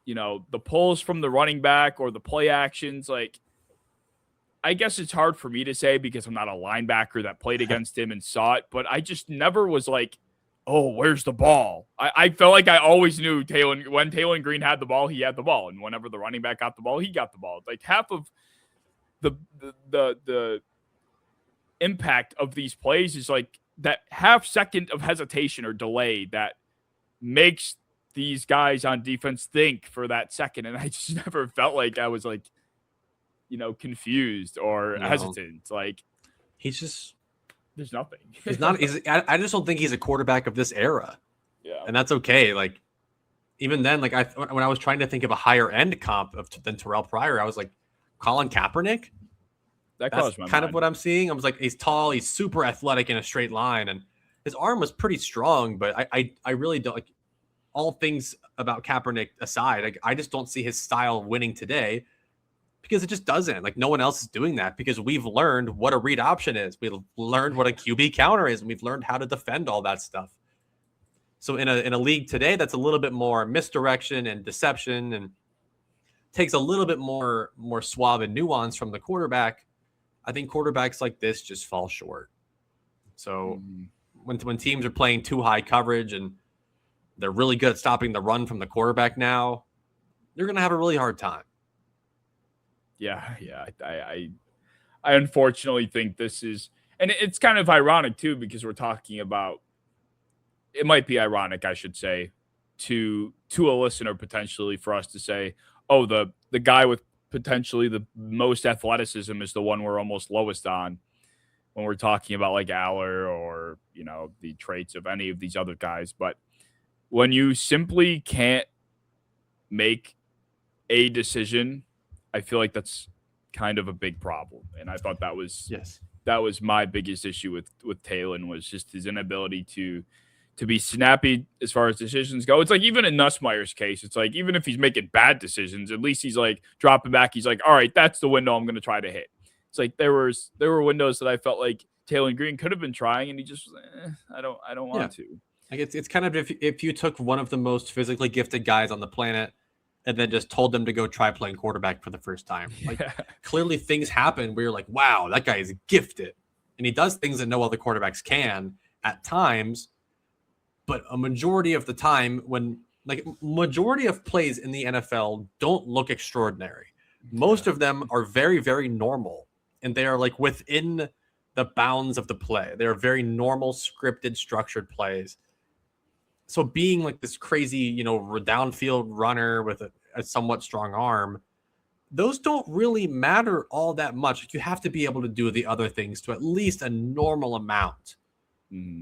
you know, the pulls from the running back or the play actions. Like, I guess it's hard for me to say because I'm not a linebacker that played against him and saw it, but I just never was like, oh, where's the ball? I felt like I always knew when Taylen Green had the ball, he had the ball. And whenever the running back got the ball, he got the ball. Like half of the impact of these plays is like that half second of hesitation or delay that makes these guys on defense think for that second. And I just never felt like I was like, you know, confused or hesitant. Like he's just, there's nothing. He's not. I just don't think he's a quarterback of this era. Yeah, and that's okay. Like even then, like when I was trying to think of a higher end comp than Terrell Pryor, I was like Colin Kaepernick. That's kind mind. of what I'm seeing. I was like, he's tall, he's super athletic in a straight line, and his arm was pretty strong. But I really don't like. All things about Kaepernick aside, like I just don't see his style winning today. Because it just doesn't. Like no one else is doing that because we've learned what a read option is. We've learned what a QB counter is, and we've learned how to defend all that stuff. So in a league today that's a little bit more misdirection and deception and takes a little bit more suave and nuance from the quarterback, I think quarterbacks like this just fall short. So when teams are playing too high coverage and they're really good at stopping the run from the quarterback now, they're going to have a really hard time. Yeah. I unfortunately think this is, and it's kind of ironic too, because we're talking about, it might be ironic, I should say, to a listener potentially for us to say, oh, the guy with potentially the most athleticism is the one we're almost lowest on when we're talking about like Allar or, you know, the traits of any of these other guys. But when you simply can't make a decision, I feel like that's kind of a big problem. And I thought that was my biggest issue with Taylen was just his inability to be snappy as far as decisions go. It's like even in Nussmeier's case, it's like even if he's making bad decisions, at least he's like dropping back. He's like, all right, that's the window I'm going to try to hit. It's like there were windows that I felt like Taylen Green could have been trying, and he just I don't want to. Like it's kind of if you took one of the most physically gifted guys on the planet and then just told them to go try playing quarterback for the first time. Like clearly things happen where you're like, wow, that guy is gifted. And he does things that no other quarterbacks can at times. But a majority of the time when like majority of plays in the NFL don't look extraordinary. Most of them are very, very normal, and they are like within the bounds of the play. They are very normal, scripted, structured plays. So being like this crazy, downfield runner with a somewhat strong arm, those don't really matter all that much. Like, you have to be able to do the other things to at least a normal amount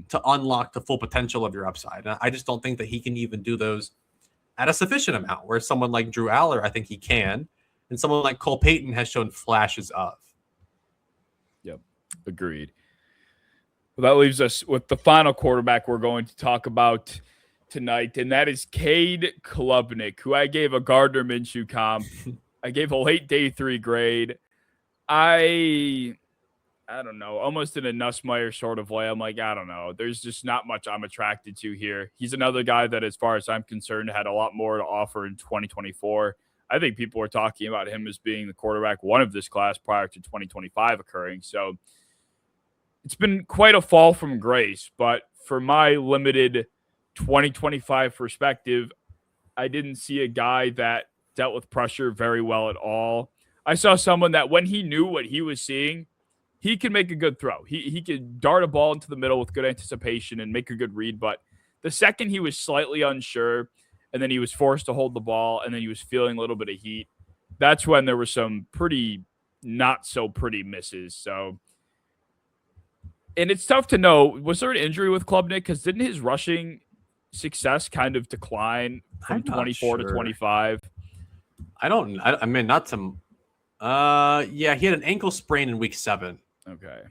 to unlock the full potential of your upside. And I just don't think that he can even do those at a sufficient amount, where someone like Drew Allar, I think he can, and someone like Cole Payton has shown flashes of. Yep, agreed. Well, that leaves us with the final quarterback we're going to talk about tonight, and that is Cade Klubnik, who I gave a Gardner Minshew comp. I gave a late day 3 grade. I don't know, almost in a Nussmeier sort of way. I'm like, I don't know. There's just not much I'm attracted to here. He's another guy that, as far as I'm concerned, had a lot more to offer in 2024. I think people were talking about him as being the quarterback one of this class prior to 2025 occurring. So it's been quite a fall from grace. But for my limited 2025 perspective, I didn't see a guy that dealt with pressure very well at all. I saw someone that when he knew what he was seeing, he can make a good throw. He could dart a ball into the middle with good anticipation and make a good read. But the second he was slightly unsure, and then he was forced to hold the ball, and then he was feeling a little bit of heat, that's when there were some pretty not so pretty misses. So, and it's tough to know, was there an injury with Klubnik? Because didn't his rushing success kind of decline from 24 to 25? I mean, not some. Yeah, he had an ankle sprain in week 7. Okay.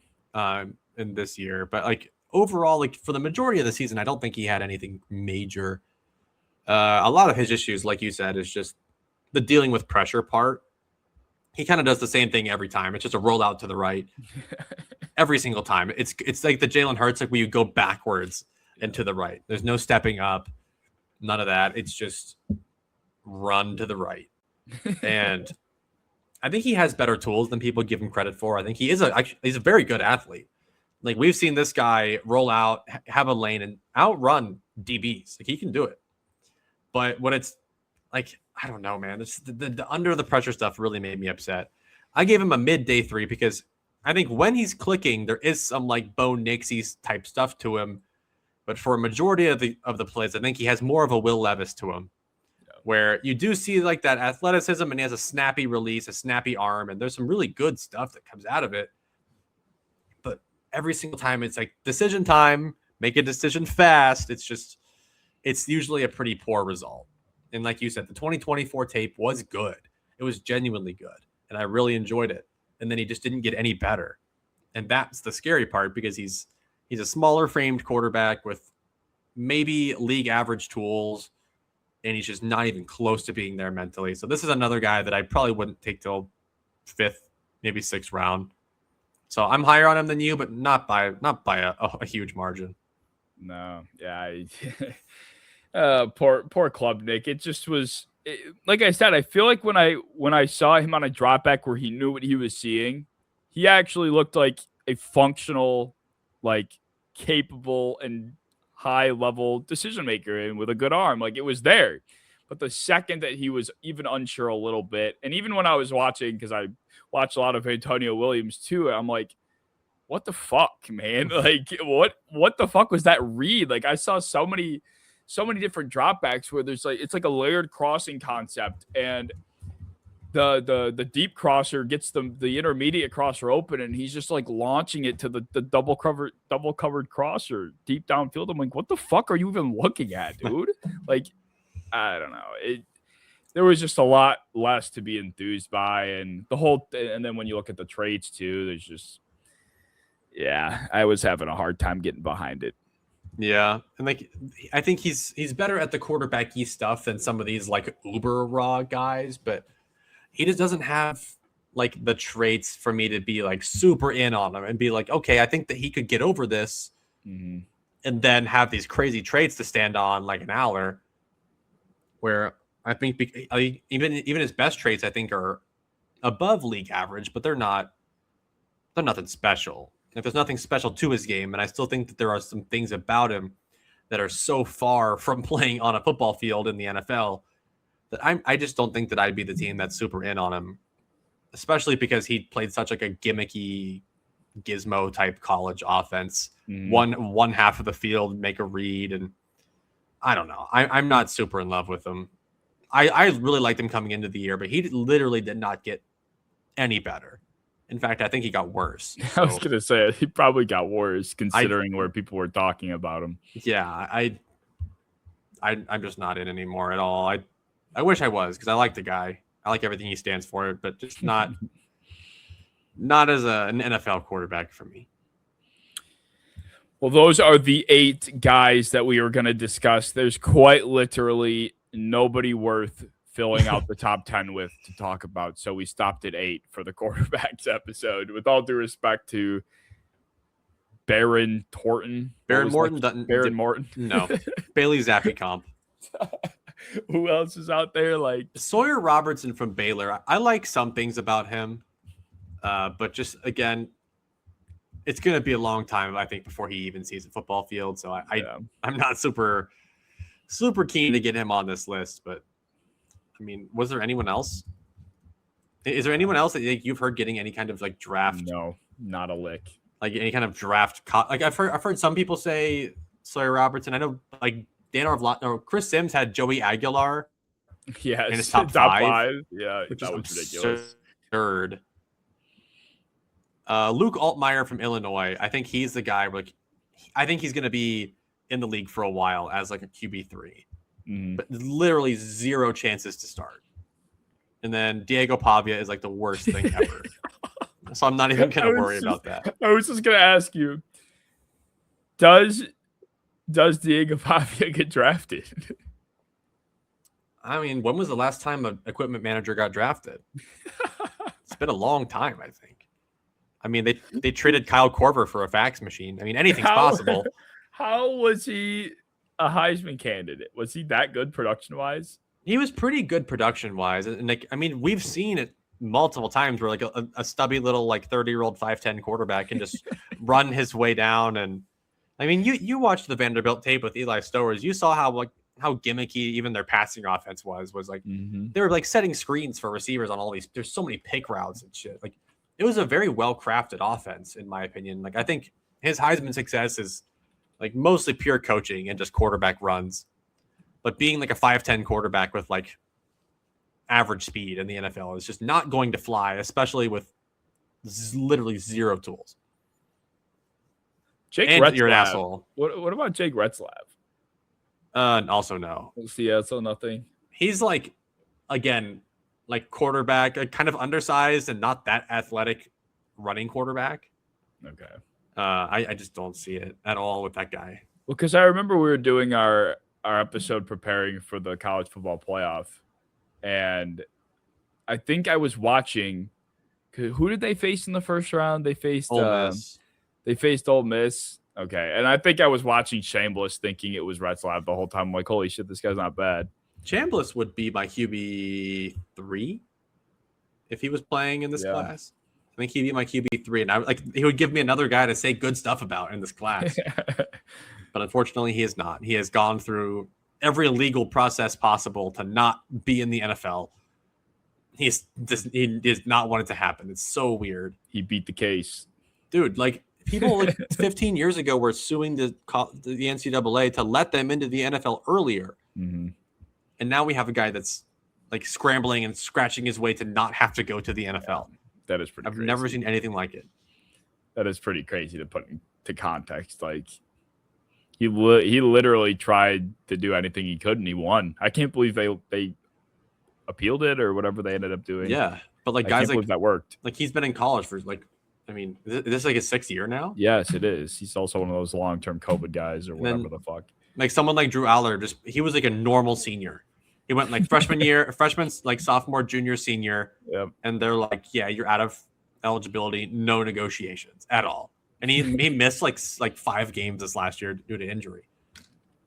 In this year, but like overall, like for the majority of the season, I don't think he had anything major. A lot of his issues, like you said, is just the dealing with pressure part. He kind of does the same thing every time. It's just a rollout to the right every single time. It's like the Jalen Hurts, like where you go backwards and to the right. There's no stepping up, none of that. It's just run to the right. And I think he has better tools than people give him credit for. I think he's a very good athlete. Like, we've seen this guy roll out, have a lane, and outrun DBs. Like, he can do it. But when it's like, I don't know, man. The under the pressure stuff really made me upset. I gave him a mid-day 3 because I think when he's clicking, there is some like Bo Nixie type stuff to him. But for a majority of the plays, I think he has more of a Will Levis to him, where you do see like that athleticism, and he has a snappy release, a snappy arm, and there's some really good stuff that comes out of it. But every single time it's like decision time, make a decision fast. It's usually a pretty poor result. And like you said, the 2024 tape was good. It was genuinely good, and I really enjoyed it. And then he just didn't get any better. And that's the scary part, because he's a smaller framed quarterback with maybe league average tools, and he's just not even close to being there mentally. So this is another guy that I probably wouldn't take till 5th, maybe 6th round. So I'm higher on him than you, but not by a huge margin. No, yeah. Poor Klubnik. It just was, like I said, I feel like when I saw him on a drop back where he knew what he was seeing, he actually looked like a functional, like capable and high level decision maker, and with a good arm. Like, it was there. But the second that he was even unsure a little bit, and even when I was watching, because I watched a lot of Antonio Williams too, I'm like, what the fuck, man? Like, what the fuck was that read? Like, I saw so many different dropbacks where there's like, it's like a layered crossing concept, and the deep crosser gets the intermediate crosser open, and he's just like launching it to the double covered crosser deep downfield. I'm like, what the fuck are you even looking at, dude? Like, I don't know. There was just a lot less to be enthused by, and then when you look at the traits too, there's just, yeah, I was having a hard time getting behind it. Yeah, and like, I think he's better at the quarterbacky stuff than some of these like uber raw guys, but he just doesn't have like the traits for me to be like super in on him and be like, okay, I think that he could get over this, and then have these crazy traits to stand on, like an Allar, where I think even his best traits, I think, are above league average, but they're nothing special. Like, there's nothing special to his game, and I still think that there are some things about him that are so far from playing on a football field in the NFL that I just don't think that I'd be the team that's super in on him, especially because he played such like a gimmicky gizmo type college offense. One half of the field, make a read, and I don't know. I'm not super in love with him. I really liked him coming into the year, but he literally did not get any better. In fact, I think he got worse. So I was going to say, he probably got worse considering where people were talking about him. Yeah, I'm just not in anymore at all. I wish I was, because I like the guy. I like everything he stands for, but just not as an NFL quarterback for me. Well, those are the 8 guys that we are going to discuss. There's quite literally nobody worth filling out the top 10 with to talk about. So we stopped at 8 for the quarterbacks episode. With all due respect to Baron Morton. No. Bailey Zappi comp. Who else is out there? Like Sawyer Robertson from Baylor. I like some things about him. But just again, it's going to be a long time, I think, before he even sees a football field. So I'm not super keen to get him on this list, but I mean, was there anyone else? Is there anyone else that you've heard getting any kind of like draft? No, not a lick. Like any kind of draft. Like I've heard some people say Sawyer Robertson. I know like Dan or Chris Sims had Joey Aguilar. Yeah, in his top five. Yeah, which that was was ridiculous. Absurd. Luke Altmaier from Illinois. I think he's the guy. Like, I think he's going to be in the league for a while as like a QB3. But literally 0 chances to start. And then Diego Pavia is like the worst thing ever. So I'm not even going to worry about that. I was just going to ask you, does Diego Pavia get drafted? I mean, when was the last time an equipment manager got drafted? It's been a long time, I think. I mean, they traded Kyle Korver for a fax machine. I mean, anything's possible. How was he a Heisman candidate? Was he that good production-wise? He was pretty good production-wise. And like, I mean, we've seen it multiple times where like a stubby little like 30-year-old 5'10" quarterback can just run his way down. And I mean, you watched the Vanderbilt tape with Eli Stowers. You saw how gimmicky even their passing offense was like they were like setting screens for receivers on all these. There's so many pick routes and shit. Like it was a very well-crafted offense, in my opinion. Like I think his Heisman success is like mostly pure coaching and just quarterback runs. But being like a 5'10" quarterback with like average speed in the NFL is just not going to fly, especially with literally 0 tools. Jake Retzlaff. You're an asshole. What about Jake Retzlaff? Also no. Yeah, so nothing. He's like, again, like quarterback, kind of undersized and not that athletic running quarterback. Okay. I just don't see it at all with that guy. Well, because I remember we were doing our episode preparing for the college football playoff, and I think I was watching. Who did they face in the first round? They faced Ole Miss. They faced Ole Miss. Okay, and I think I was watching Shameless, thinking it was Retzlaff the whole time. I'm like, holy shit, this guy's not bad. Chambliss would be my QB3 if he was playing in this class. I think he'd be my QB3, and he would give me another guy to say good stuff about in this class. But unfortunately, he is not. He has gone through every legal process possible to not be in the NFL. He does not want it to happen. It's so weird. He beat the case, dude. Like people like 15 years ago were suing the NCAA to let them into the NFL earlier. Mm-hmm. And now we have a guy that's like scrambling and scratching his way to not have to go to the NFL. That is pretty crazy. I've never seen anything like it. That is pretty crazy to put into context. Like he literally tried to do anything he could and he won. I can't believe they appealed it or whatever they ended up doing. Yeah. But like guys like that worked. Like he's been in college for like, I mean, is this like his 6th year now? Yes, it is. He's also one of those long-term COVID guys or whatever the fuck. Like someone like Drew Allar, he was like a normal senior. He went like freshman, like sophomore, junior, senior. Yep. And they're like, yeah, you're out of eligibility, no negotiations at all. And he missed like 5 games this last year due to injury.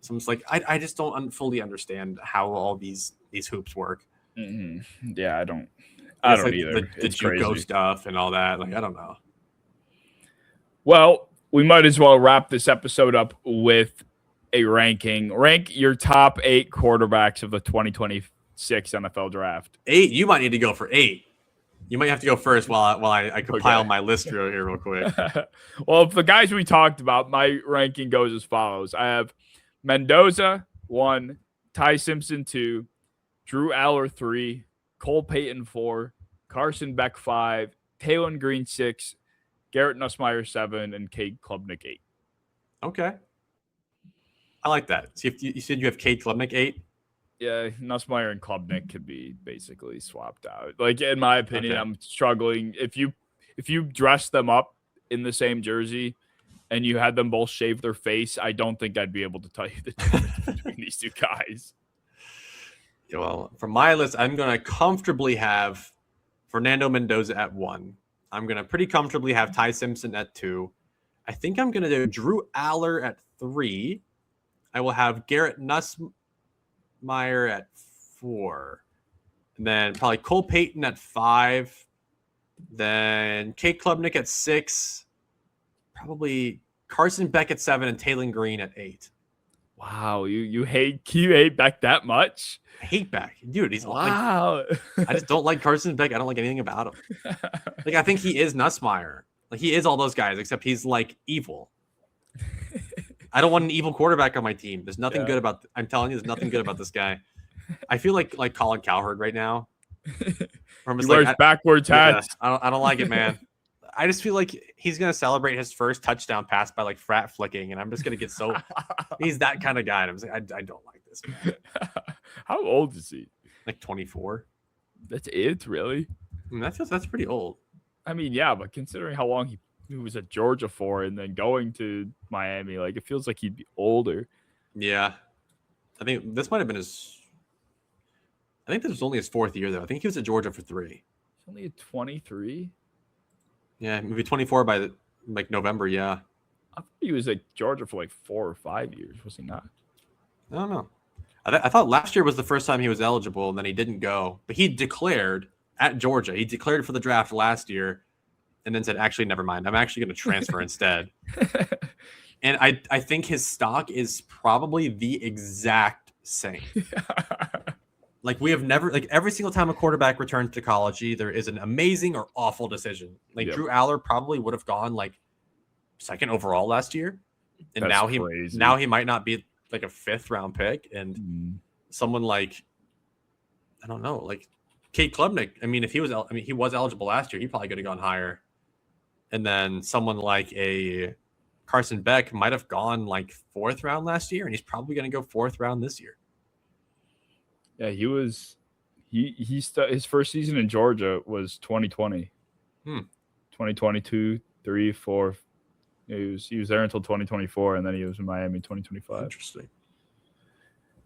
So I'm just like, I just don't fully understand how all these hoops work. Mm-hmm. Yeah, I don't either. The JUCO stuff and all that. Like, I don't know. Well, we might as well wrap this episode up with a ranking. Rank your top 8 quarterbacks of the 2026 NFL draft. 8? You might need to go for 8. You might have to go first while I compile my list real quick. Well, the guys we talked about, my ranking goes as follows. I have Mendoza 1, Simpson 2, Drew Allar 3, Cole Payton 4, Carson Beck 5, Taylen Green 6, Garrett Nussmeier 7, and Cade Klubnik 8. Okay. I like that. So you said you have Cade Klubnik 8? Yeah, Nussmeier and Klubnik could be basically swapped out. Like, in my opinion, I'm struggling. If you dress them up in the same jersey and you had them both shave their face, I don't think I'd be able to tell you the difference between these two guys. Yeah, well, for my list, I'm going to comfortably have Fernando Mendoza at 1. I'm going to pretty comfortably have Simpson at 2. I think I'm going to do Drew Allar at 3. I will have Garrett Nussmeier at 4. And then probably Cole Payton at 5. Then Cade Klubnik at 6. Probably Carson Beck at 7 and Taylen Green at 8. Wow, you hate Beck that much? I hate Beck, dude. He's wow. I just don't like Carson Beck. I don't like anything about him. Like, I think he is Nussmeier. Like, he is all those guys, except he's like evil. I don't want an evil quarterback on my team. There's nothing good about. I'm telling you, there's nothing good about this guy. I feel like Colin Cowherd right now. He wears backwards hats. I don't like it, man. I just feel like he's gonna celebrate his first touchdown pass by like frat flicking, and I'm just gonna get so. He's that kind of guy. And I'm just like, I don't like this man. How old is he? Like 24. That's it, really? I mean, that's pretty old. I mean, yeah, but considering how long he was at Georgia for, and then going to Miami, like, it feels like he'd be older. Yeah, I think this might have been his. I think this was only his 4th year, though. I think he was at Georgia for 3. He's only at 23. Yeah, maybe 24 by November. Yeah, I thought he was at Georgia for like 4 or 5 years. Was he not? I don't know. I thought last year was the first time he was eligible, and then he didn't go. But he declared at Georgia. He declared for the draft last year, and then said, "Actually, never mind. I'm actually going to transfer instead." And I think his stock is probably the exact same. Like, we have never, like, every single time a quarterback returns to college, either is an amazing or awful decision. Like, Drew Allar probably would have gone like 2nd overall last year, and now he might not be like a 5th round pick. And someone like, I don't know, like Cade Klubnik. I mean, he was eligible last year. He probably could have gone higher. And then someone like a Carson Beck might have gone like 4th round last year, and he's probably going to go 4th round this year. Yeah, his first season in Georgia was 2020. 2022, 3, 4. He was there until 2024, and then he was in Miami 2025. Interesting.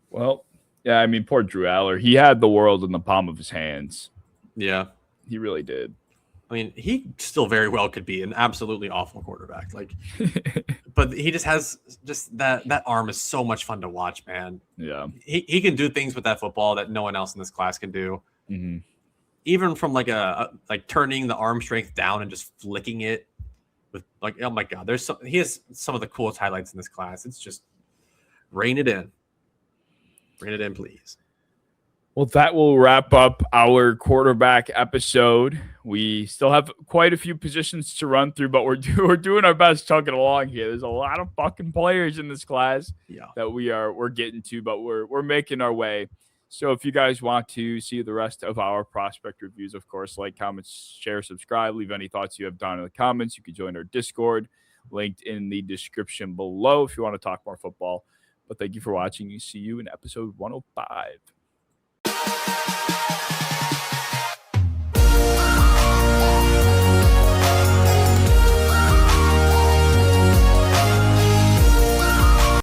Well, yeah, I mean, poor Drew Allar. He had the world in the palm of his hands. Yeah. He really did. I mean, he still very well could be an absolutely awful quarterback. Like, but he just has that arm is so much fun to watch, man. Yeah. He can do things with that football that no one else in this class can do. Mm-hmm. Even from like turning the arm strength down and just flicking it with like, oh my God, he has some of the coolest highlights in this class. It's just rein it in. Rein it in, please. Well, that will wrap up our quarterback episode. We still have quite a few positions to run through, but we're doing our best chugging along here. There's a lot of fucking players in this class that we're getting to, but we're making our way. So if you guys want to see the rest of our prospect reviews, of course, like, comment, share, subscribe, leave any thoughts you have down in the comments. You can join our Discord, linked in the description below if you want to talk more football. But thank you for watching. See you in episode 105.